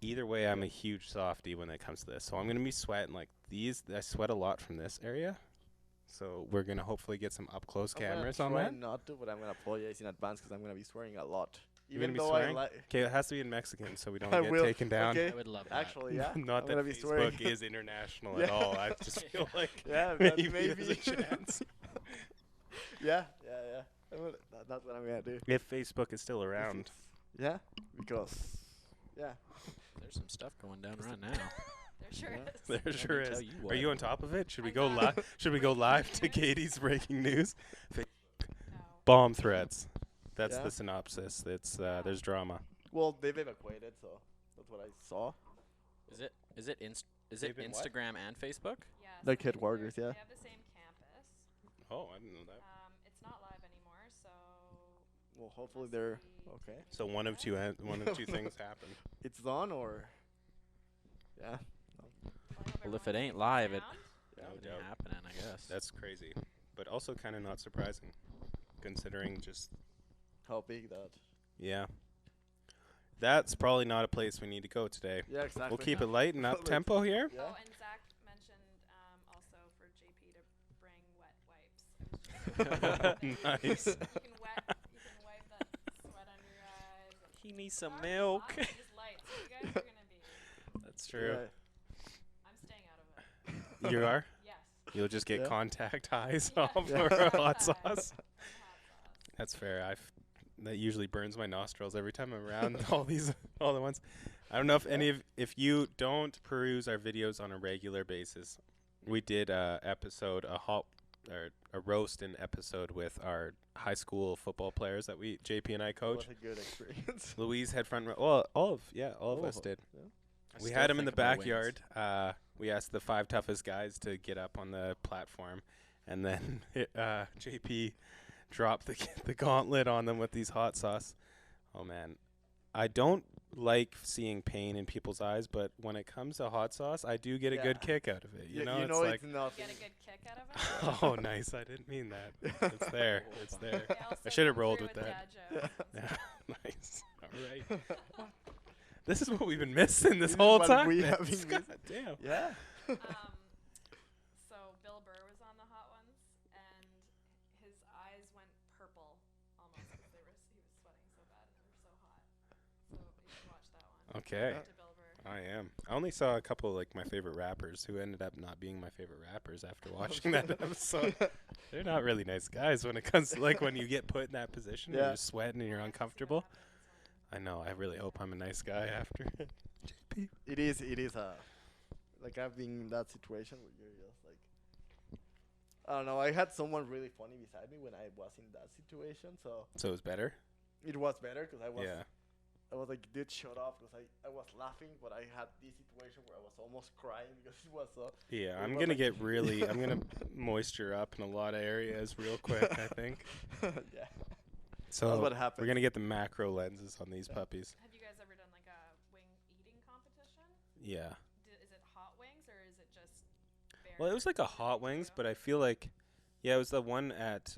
Either way, I'm a huge softie when it comes to this. So I'm going to be sweating like these. I sweat a lot from this area. So we're going to hopefully get some up-close cameras on I'm that. trying not to, but I'm gonna apologize in advance because I'm gonna be swearing a lot. You're gonna Even be though swearing? I like. Okay, it has to be in Mexican so we don't I get will. taken down. Okay. I would love that. Actually, yeah. Not I'm that gonna be swearing. Facebook is international at all. I just feel like Yeah, maybe, maybe. there's a chance. Yeah. That's what I'm gonna do. If Facebook is still around. Yeah, because. Yeah. There's some stuff going down right now. There sure Yeah. is. There Let me sure tell is. you Are what. you on top of it? Should we I'm go not. live? Should we go live to Breaking news? Katie's breaking news? No. Bomb threats. That's Yeah. the synopsis. It's there's drama. Well, they've evacuated, so that's what I saw. Is it is They've it been what? Instagram and Facebook? Yeah. Like so they're- headquarters, yeah. They have the same campus. Oh, I didn't know that. It's not live anymore, so. Well, hopefully must they're be okay. So one of two things happened. It's on, or. Yeah. Well, I hope Well, if everyone's it ain't safe and live, it- sound. No That would be doubt. happening, I guess. That's crazy, but also kind of not surprising, considering just How big that? yeah. That's probably not a place we need to go today. Yeah, exactly. We'll keep it light and up tempo here. Yeah. Oh, and Zach mentioned also for JP to bring wet wipes. Nice. You can wipe that sweat under your eyes. He needs some It's milk. awesome, just light. So you guys are gonna be. That's true. I'm staying out of it. You are. Yes. You'll just get Yeah. contact highs Yeah. off Yeah. our hot Hot sauce. sauce. That's fair. That usually burns my nostrils every time I'm around all the ones. I don't know if if you don't peruse our videos on a regular basis. We did a roast and episode with our high school football players that JP and I coach. What a good experience. Louise had front row. Well, all of us did. Yeah. I We still had him in the think about wings. backyard. We asked the 5 toughest guys to get up on the platform, and then JP dropped the gauntlet on them with these hot sauce. Oh man, I don't like seeing pain in people's eyes, but when it comes to hot sauce, I do get a good Yeah. kick out of it. You know, you it's know like, it's nothing. Get a good kick out of it. oh, nice. I didn't mean that. It's there. It's there. They also I should have come rolled through with that. dad jokes. Yeah, nice. All right. This is what we've been missing this This is whole what time. we man. have been God missing. damn. Yeah. So Bill Burr was on the Hot Ones, and his eyes went purple almost because he was sweating so bad and they were so hot. So you should watch that one. Okay. To Bill Burr. I am. I only saw a couple like my favorite rappers who ended up not being my favorite rappers after watching that episode. They're not really nice guys when it comes to like when you get put in that position and Yeah. you're sweating and you're uncomfortable. I know. I really hope I'm a nice guy after. JP. It is like I've been in that situation where you're just like, I don't know. I had someone really funny beside me when I was in that situation, so So it was better. it was better because I was Yeah. like, dude, shut up, because I was laughing, but I had this situation where I was almost crying because it was so. Yeah. It I'm was gonna like- get really. I'm gonna moisture up in a lot of areas real quick. I think. Yeah. So That's what happened. we're gonna get the macro lenses on these Yeah. puppies. Have you guys ever done like a wing eating competition? Yeah. Is it hot wings or is it just? Well, it was like a hot wings, but I feel like, yeah, it was the one at.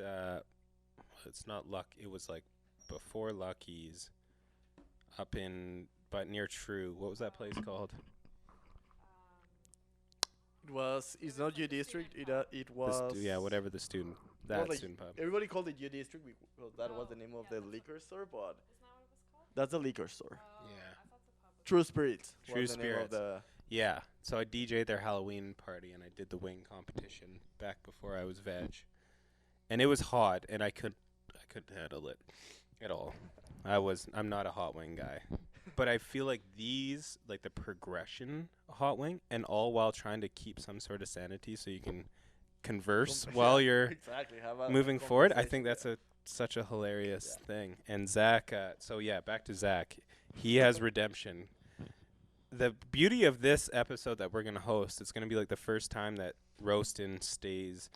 It's not Luck. It was like before Lucky's, up in but near True. What was that place called? It was. It's not U District. It The was. yeah, whatever the student. That like, student pub. Everybody called it U District because that was the name of the that's liquor store, but Isn't that what it was called? that's the liquor store. Oh, Yeah. I thought the pub was. True Spirits. True was the name of Spirits. the. Yeah. So I DJ'd their Halloween party and I did the wing competition back before I was veg, and it was hot and I couldn't handle it at all. I'm not a hot wing guy. But I feel like these, like the progression hot wing, and all while trying to keep some sort of sanity so you can converse while you're exactly have a moving forward. I conversation, think that's yeah. such a hilarious thing. And Zach, so yeah, back to Zach. He has redemption. The beauty of this episode that we're going to host, it's going to be like the first time that Roastin' stays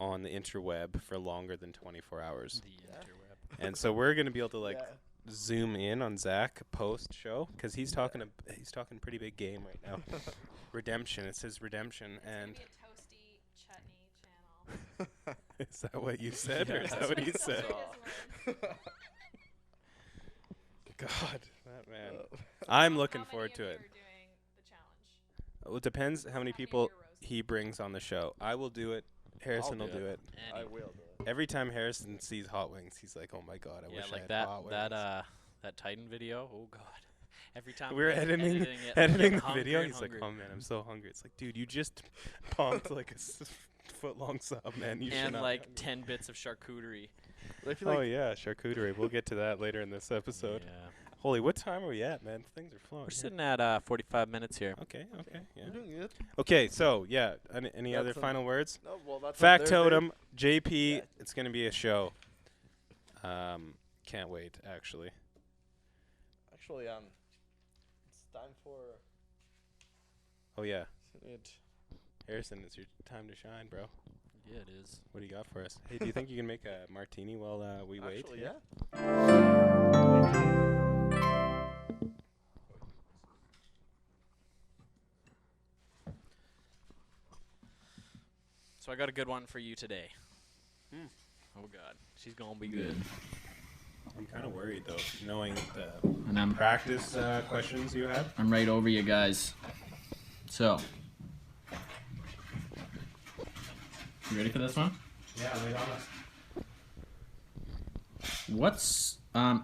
on the interweb for longer than 24 hours. The Yeah. interweb. And so we're going to be able to like Yeah. zoom in on Zach post show because he's talking pretty big game right now. Redemption. It says redemption, It's and gonna be a toasty chutney channel. is that what you said, or is that what he Those said? are his words. God, that man. Uh, I'm How looking many forward of to you it. are doing the challenge? Well, it depends how many of you people are roasting? he brings on the show. I will do it. Harrison I'll will do do it. I will do it. Every time Harrison sees hot wings, he's like, "Oh my god, I Yeah, wish I like had that hot wings." that Titan video. Oh God. Every time We're I'm editing it, I'm editing getting the hungry video. and He's like, hungry. "Oh man, I'm so hungry." It's like, dude, you just pumped like a foot-long sub, man. You should And not like be hungry. 10 bits of charcuterie. But I feel Oh like yeah, charcuterie. We'll get to that later in this episode. Yeah. Holy, what time are we at, man? Things are flowing. We're here. sitting at 45 minutes here. Okay. Yeah. you're doing good. Okay. So yeah. Any other That's a- final words? No, well, that's on Fact Thursday. totem. JP. Yeah. It's gonna be a show. Can't wait. Actually. Actually, it's time for Oh yeah. it. Harrison, it's your time to shine, bro. Yeah, it is. What do you got for us? Hey, do you think you can make a martini while we wait? Actually, here? yeah. So I got a good one for you today. Hmm. Oh God, she's gonna be good. I'm kind of worried though, knowing the And I'm practice questions you had. right over you guys. So, you ready for this one? Yeah, lay it on us. What's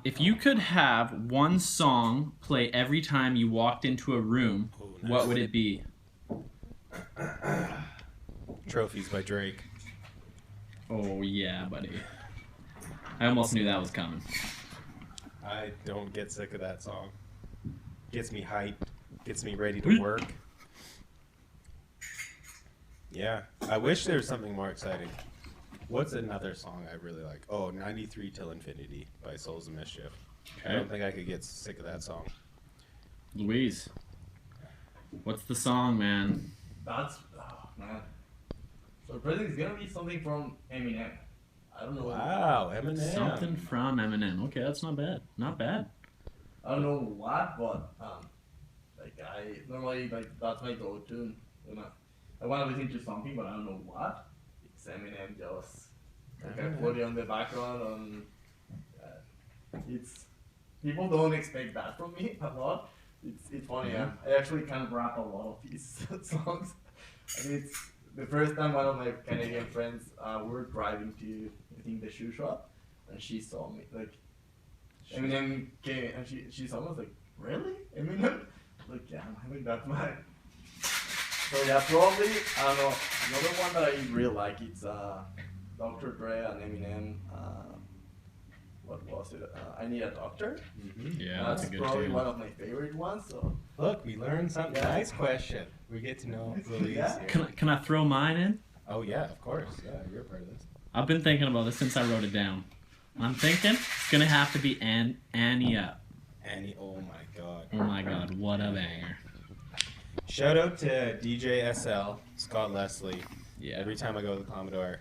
if you could have one song play every time you walked into a room, Oh, what nice. would it be? Trophies by Drake. Oh yeah, buddy. I almost knew that was coming. I don't get sick of that song. Gets me hyped. Gets me ready to work. Yeah. I wish there was something more exciting. What's another song I really like? Oh, 93 Till Infinity by Souls of Mischief. I don't think I could get sick of that song. Louise, what's the song, man? That's man. Surprising, it's gonna be something from Eminem. I don't know. Wow, Eminem. Something from Eminem. Okay, that's not bad. Not bad. I don't know what, but like I normally like that's my go-to. I want to listen to something, but I don't know what. It's Eminem. Just like I put it on the background. It's people don't expect that from me a lot. It's funny. I actually can rap a lot of these songs. I mean, it's the first time one of my Canadian friends we were driving to I think the shoe shop, and she saw me like Eminem came and she saw me, was like, really Eminem? Like yeah, I think that's my. So yeah, probably I don't know. Another one that I really like it's Dr. Dre and Eminem. What was it? I Need a Doctor. Yeah, That's that's a good probably tune. one of my favorite ones. So Look, we learned something. Yeah. Nice question. We get to know Louise Yeah. here. Can I throw mine in? Oh, yeah, of course. Yeah, you're a part of this. I've been thinking about this since I wrote it down. I'm thinking it's gonna have to be Annie Up. Annie, oh my God. Oh my God, what a banger! Shout out to DJ SL, Scott Leslie. Yeah. Every time I go to the Commodore,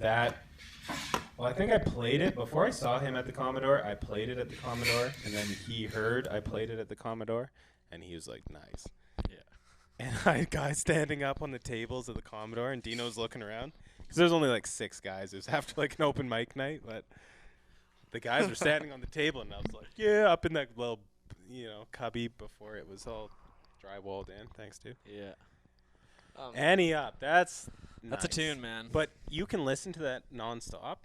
that. Well, I think I played it before I saw him at the Commodore. I played it at the Commodore, and then he heard I played it at the Commodore, and he was like, "Nice." Yeah. And I had guys standing up on the tables of the Commodore, and Dino's looking around because there's only like 6 guys. It was after like an open mic night, but the guys were standing on the table, and I was like, "Yeah," up in that little, cubby before it was all drywalled in. Thanks to Yeah. Annie Up. That's a nice. tune, man. But you can listen to that nonstop.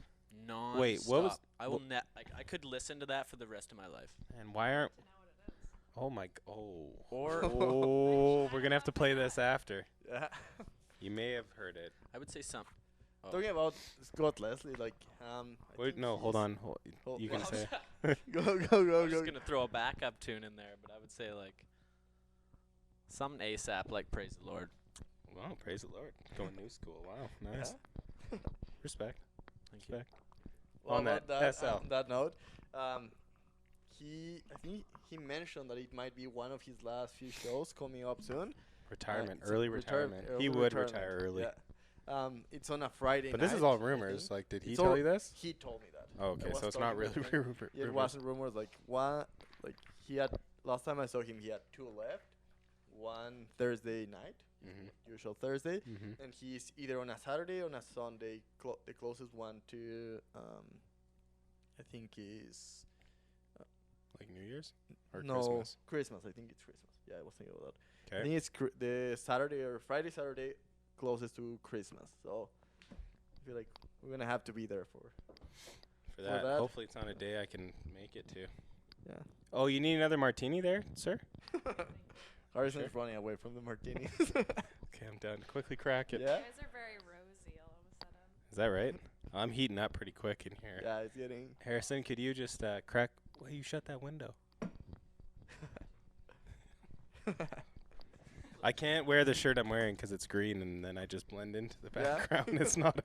Non. Wait, what was- I will I could listen to that for the rest of my life. And why aren't? To know what it is. Oh my! Oh. Or Oh, we're gonna have to play this after. Yeah. You may have heard it. I would say some. Oh. Talking about Scott Leslie, like I Wait, think no, hold he's- on. Hold- You can well, say. Go I go was just go. gonna throw a backup tune in there, but I would say like some ASAP, like Praise the Lord. Wow, praise the Lord. Going new school. Wow, nice. Respect. Thank you. Respect. Well, On about that SL. on that note, I think he mentioned that it might be one of his last few shows coming up soon. Retirement, It's early retirement, retirement. early He would retirement, retire early. Yeah. It's on a Friday But night. this is all I rumors. think. Like, did he It's tell all- you this? He told me that. Oh, I okay, was so it's not talking really with him. rumors. It wasn't rumors. Like one, like he had last time I saw him, he had 2 left. One Thursday night, Mm-hmm. usual Thursday, Mm-hmm. and he's either on a Saturday or on a Sunday. The closest one to, I think is Like New Year's or no Christmas. Christmas. I think it's Christmas. Yeah, I was thinking about that. I Okay. think it's the Saturday or Friday, Saturday closest to Christmas. So I feel like we're gonna have to be there for for For that. that. Hopefully it's on a day I can make it to. Yeah. Oh, you need another martini there, sir? Harrison's Sure. running away from the martinis. Okay, I'm done. Quickly crack it. yeah. You guys are very rosy all of a sudden. Is that right? I'm heating up pretty quick in here. Yeah, it's getting. Harrison, could you just crack? Well, you shut that window. I can't wear the shirt I'm wearing because it's green, and then I just blend into the Yeah. background. It's not.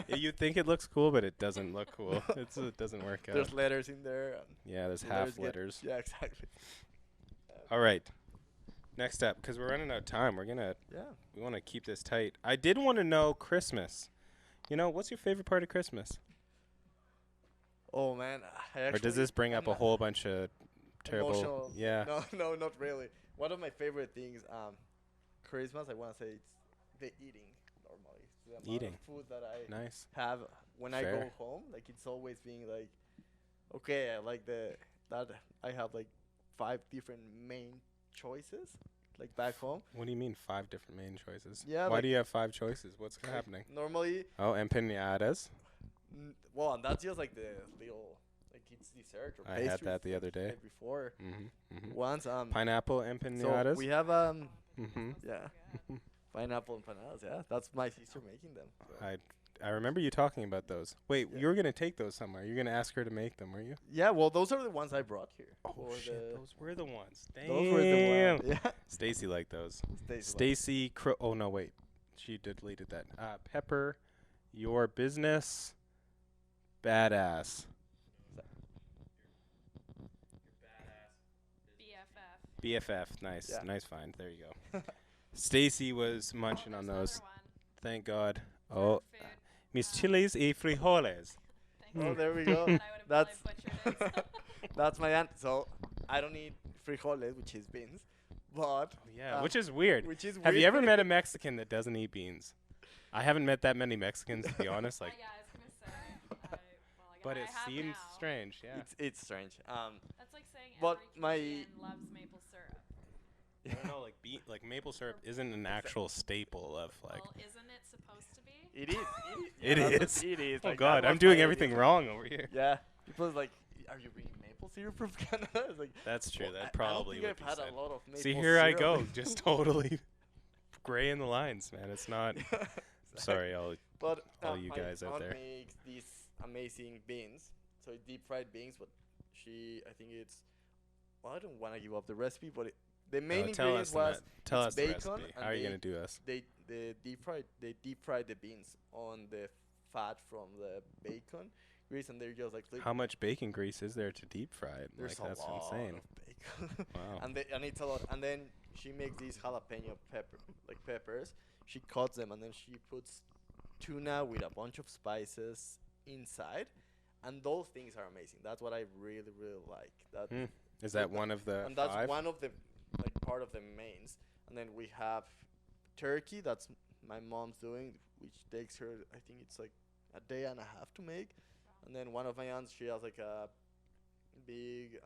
You think it looks cool, but it doesn't look cool. It doesn't work out. There's letters in there. And Yeah, there's the half get- letters. Yeah, exactly. All right. Next up, because we're running out of time, we want to keep this tight. I did want to know Christmas. You know, what's your favorite part of Christmas? Oh man, Or does this bring up a whole bunch of terrible? emotional? Yeah. No, not really. One of my favorite things, Christmas. I want to say it's the eating. Normally, it's the amount Eating. of food that I Nice. have when I go Fair. home. Like it's always being like, okay, I like that I have like 5 different main choices, like back home. What do you mean 5 different main choices? Yeah, Why like- do you have 5 choices? What's Like, happening? Normally, Oh, empanadas. well, and that's just like the little, like it's dessert or I pastry. had that the other day. like before. Mm-hmm. Once Pineapple so empanadas. we have Mm-hmm. yeah, pineapple empanadas. Yeah, that's my sister making them. So. I remember you talking about those. Wait, Yeah. you were gonna take those somewhere. You're gonna ask her to make them, were you? Yeah, well, those are the ones I brought here. Oh for shit, the- those were the ones. Damn. those were the ones. Yeah, Stacy liked those. Stacy. Stacy oh no, wait. She deleted that. Pepper, your business, badass. BFF. BFF, nice. Yeah. Nice find. There you go. Stacy was munching on There's those. another one. Thank God. For Oh, food. mis chiles y frijoles. Thanks. Oh, there we go. I would have That's- probably butchered it. That's my aunt. So I don't eat frijoles, which is beans, but Yeah, which is weird. which is Have you weird. ever met a Mexican that doesn't eat beans? I haven't met that many Mexicans, to be honest. Like, yeah, I was gonna say. but I it have seems now. strange. Yeah. It's strange. That's like saying But every my- Canadian loves maple syrup. I don't know, like maple syrup isn't an actual staple of like. Well, isn't it supposed to be? It is. It Yeah, is. that's what It is. Oh like, God, that I'm was doing my everything idea. wrong over here. Yeah. People's like, are you bringing maple syrup from Canada? It's like, That's true. well, That I probably don't would think be I've had said. a lot of maple See, here I syrup. go, just totally gray in the lines, man. It's not. Sorry, But all you my guys out aunt there. makes these amazing beans. So deep fried beans, but I think it's. Well, I don't want to give up the recipe, but the main No, tell us ingredients was tell it's us the bacon recipe. and How are you they- gonna do us? they deep fried the beans on the fat from the bacon grease, and they're just like How much bacon grease is there to deep fry it? there's Like a that's lot insane. of bacon. Wow. and it's a lot. And then she makes these jalapeno peppers. She cuts them and then she puts tuna with a bunch of spices inside, and those things are amazing. That's what I really like. That Hmm. Is that one of the and that's 5? one of the like part of the mains. And then we have turkey. That's my mom's doing, which takes her. I think it's like a day and a half to make. And then one of my aunts, she has like a big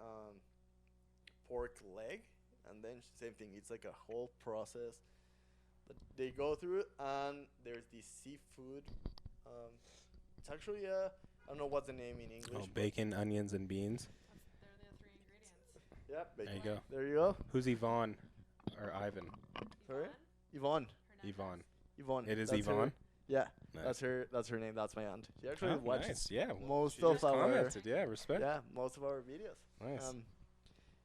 pork leg, and then same thing. It's like a whole process that they go through. And there's the seafood. It's actually I don't know what's the name in English. Oh, but bacon, onions, and beans. They're the 3 ingredients. Yeah, There bacon. you go. There you go. Who's Yvonne or Ivan? Sorry, Yvonne? Yvonne. Hernandez? Yvonne. Yvonne. It is that's her- Yvonne. Yeah, Nice. that's her name. That's my aunt. She actually Oh, watches. nice. Yeah. Well, most she of just our- commented. Yeah. Respect. Yeah, most of our videos. Nice.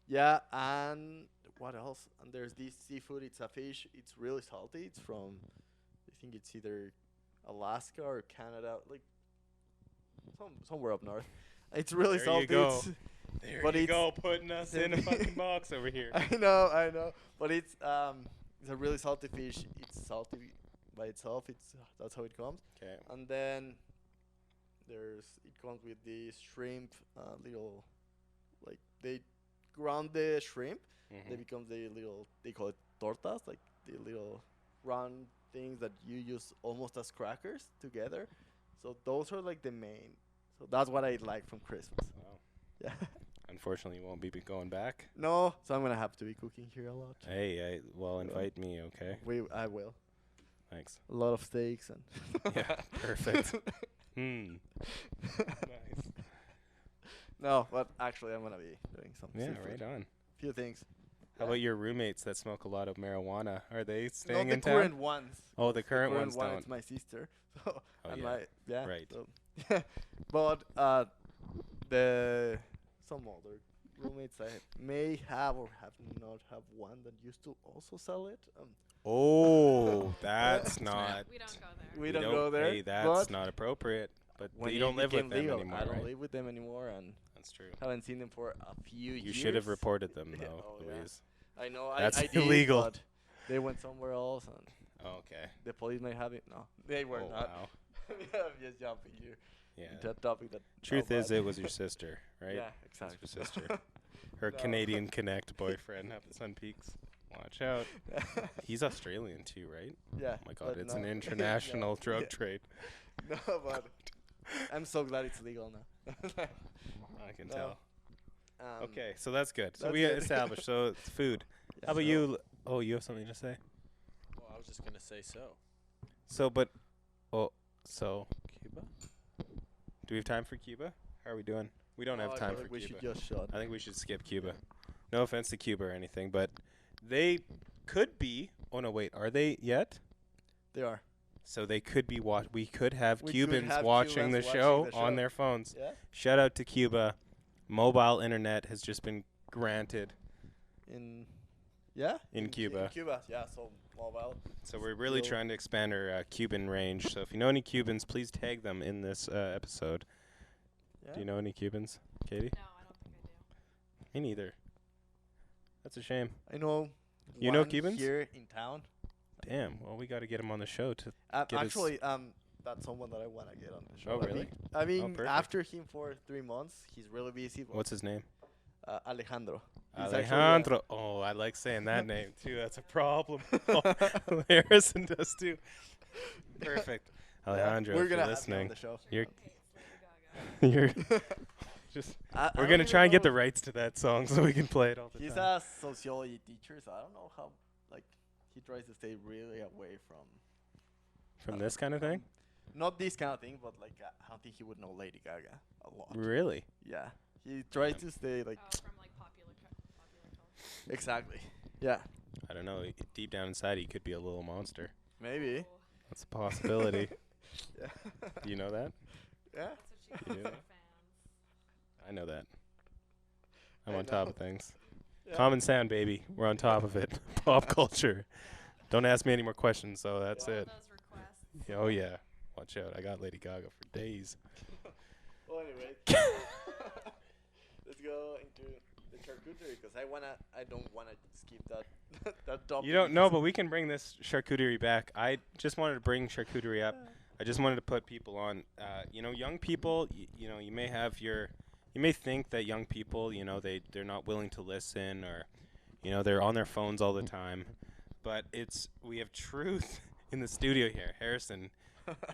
Yeah, and what else? And there's this seafood. It's a fish. It's really salty. It's from, I think it's either Alaska or Canada, like somewhere up north. It's really There you salty. go. It's- There But you it's- go, putting us in a fucking box over here. I know, but it's a really salty fish. It's salty by itself. That's how it comes. Okay. And then it comes with the shrimp, little, like they ground the shrimp. They Mhm. become they call it tortas, like the little round things that you use almost as crackers together. So those are like the main. So that's what I like from Christmas. Wow. Yeah. Unfortunately, you won't be going back. No, so I'm gonna have to be cooking here a lot. Hey, well, invite me, okay? I will. Thanks. A lot of steaks and. Yeah, perfect. Hmm. Nice. No, but actually, I'm gonna be doing some. Yeah, seafood. right on. Few things. How about your roommates that smoke a lot of marijuana? Are they No, staying the in town? current ones. Oh, the current ones one don't. is my sister. So Oh, and yeah. my yeah. Right. So but the some other roommates I may have or have not have one that used to also sell it. Oh, that's not. We don't go there. We don't go there. Hey, that's but not appropriate. But when you it don't live with became them legal, anymore, I don't right? live with them anymore, and That's true. haven't seen them for a few years. You should have reported them, Yeah, though, oh, yeah. Louise. I know. That's I did, illegal. but they went somewhere else, and Oh, okay. the police may have it. No, they were Oh, not. wow. I'm just jumping here Yeah. into that topic. That Truth is, it was your sister, right? Yeah, It's exactly. your sister. Her No. Canadian Connect boyfriend up at Sun Peaks. Watch out. He's Australian, too, right? Yeah. Oh, my God. but It's no. an international Yeah, drug yeah. trade. No, but I'm so glad it's legal now. I can No. tell. Um, Okay, so that's good. So that's we good. established. So it's food. yeah, How about so- you? Oh, you have something to say? Well, I was just gonna say so. So, but, so, Cuba. do we have time for Cuba? How are we doing? We don't Oh, have I time feel for like we Cuba. should just shut. I think we should skip Cuba. No offense to Cuba or anything, but they could be. Oh no, wait, are they yet? They are. So they could be. We could have We could Cubans have watching the Cubans show watching the on show. their phones. Yeah. Shout out to Cuba. Mobile internet has just been granted. In. Yeah. In Cuba. In Cuba. Yeah. So mobile. So we're really Still- trying to expand our Cuban range. So if you know any Cubans, please tag them in this episode. Yeah. Do you know any Cubans, Katie? No, I don't think I do. Me neither. That's a shame. I know. You know one Cubans? here in town. Damn. Well, we got to get them on the show to. Get us- Actually, that's someone that I wanna get on the show. Oh, I really? mean- I mean, perfect. after him for 3 months, he's really busy. but, What's his name? Alejandro. He's actually, Alejandro. Oh, I like saying that name too. That's a problem. Harrison does too. Perfect. Alejandro, we're if gonna you're have him on listening, the show. You're- Hates Lady Gaga. you're just. I We're don't gonna even try and get know- the rights to that song so we can play it all the He's time. a sociology teacher, so I don't know how. Like, he tries to stay really away from. From this kind of thing? Not this kind of thing, but like, I don't think he would know Lady Gaga a lot. Really? Yeah, he tries to stay like Oh, from like popular culture. exactly. Yeah, I don't know. Deep down inside, he could be a little monster. maybe. Oh, That's a possibility. Yeah. Do you know that? Yeah. that's what she You calls do? her fans. I know that. I'm I on top know. of things. Yeah. Common sound, baby. We're on top of it. Pop culture. Don't ask me any more questions, so that's All it. those requests. Oh, yeah. Watch out. I got Lady Gaga for days. Well, anyway, let's go into the charcuterie because I don't wanna skip that that topic. You don't know, but we can bring this charcuterie back. I just wanted to bring charcuterie up. I just wanted to put people on. Young people. You may have your. You may think that young people, they're not willing to listen, or, they're on their phones all the time. But we have truth in the studio here. Harrison,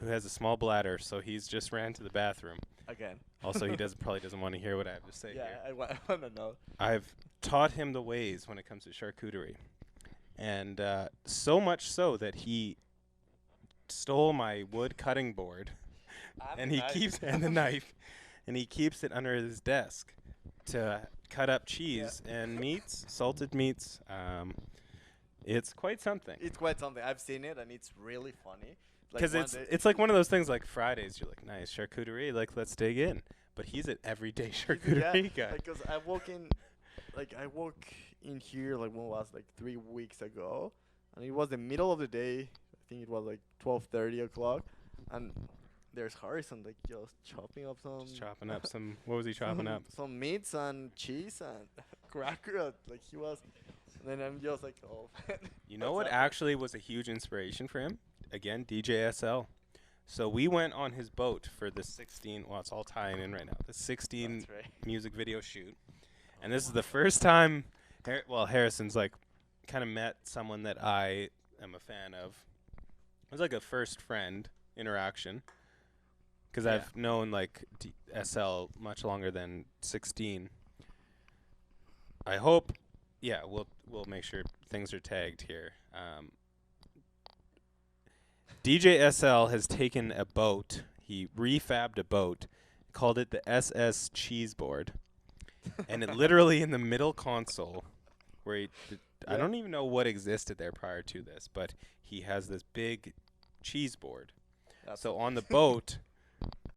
who has a small bladder, so he's just ran to the bathroom. again. Also, he probably doesn't want to hear what I have to say Yeah, here. I wanna know. I've taught him the ways when it comes to charcuterie, and so much so that he stole my wood cutting board, and he keeps and the knife, and he keeps it under his desk to cut up cheese and meats, salted meats. It's quite something. It's quite something. I've seen it and it's really funny. Because one day- it's like one of those things like Fridays. You're like, nice charcuterie, like let's dig in. But he's an everyday charcuterie guy. Because I walk in here like when it was like 3 weeks ago, and it was the middle of the day. I think it was like 12:30 o'clock, and there's Harrison like just chopping up some. Just chopping up some. What was he chopping up? Some meats and cheese and cracker. Like he was. And then I'm just like, oh. You know What's what up? actually was a huge inspiration for him? Again, DJSL. So we went on his boat for the 16. Well, it's all tying in right now. The 16 That's right. music video shoot, and this is the first time. Harrison's like kind of met someone that I am a fan of. It was like a first friend interaction, because Yeah. I've known like SL much longer than 16. I hope. Yeah, we'll make sure things are tagged here. DJ SL has taken a boat. He refabbed a boat. called it the SS cheese board. And it literally in the middle console, where I don't even know what existed there prior to this, but he has this big cheese board. That's So on the boat,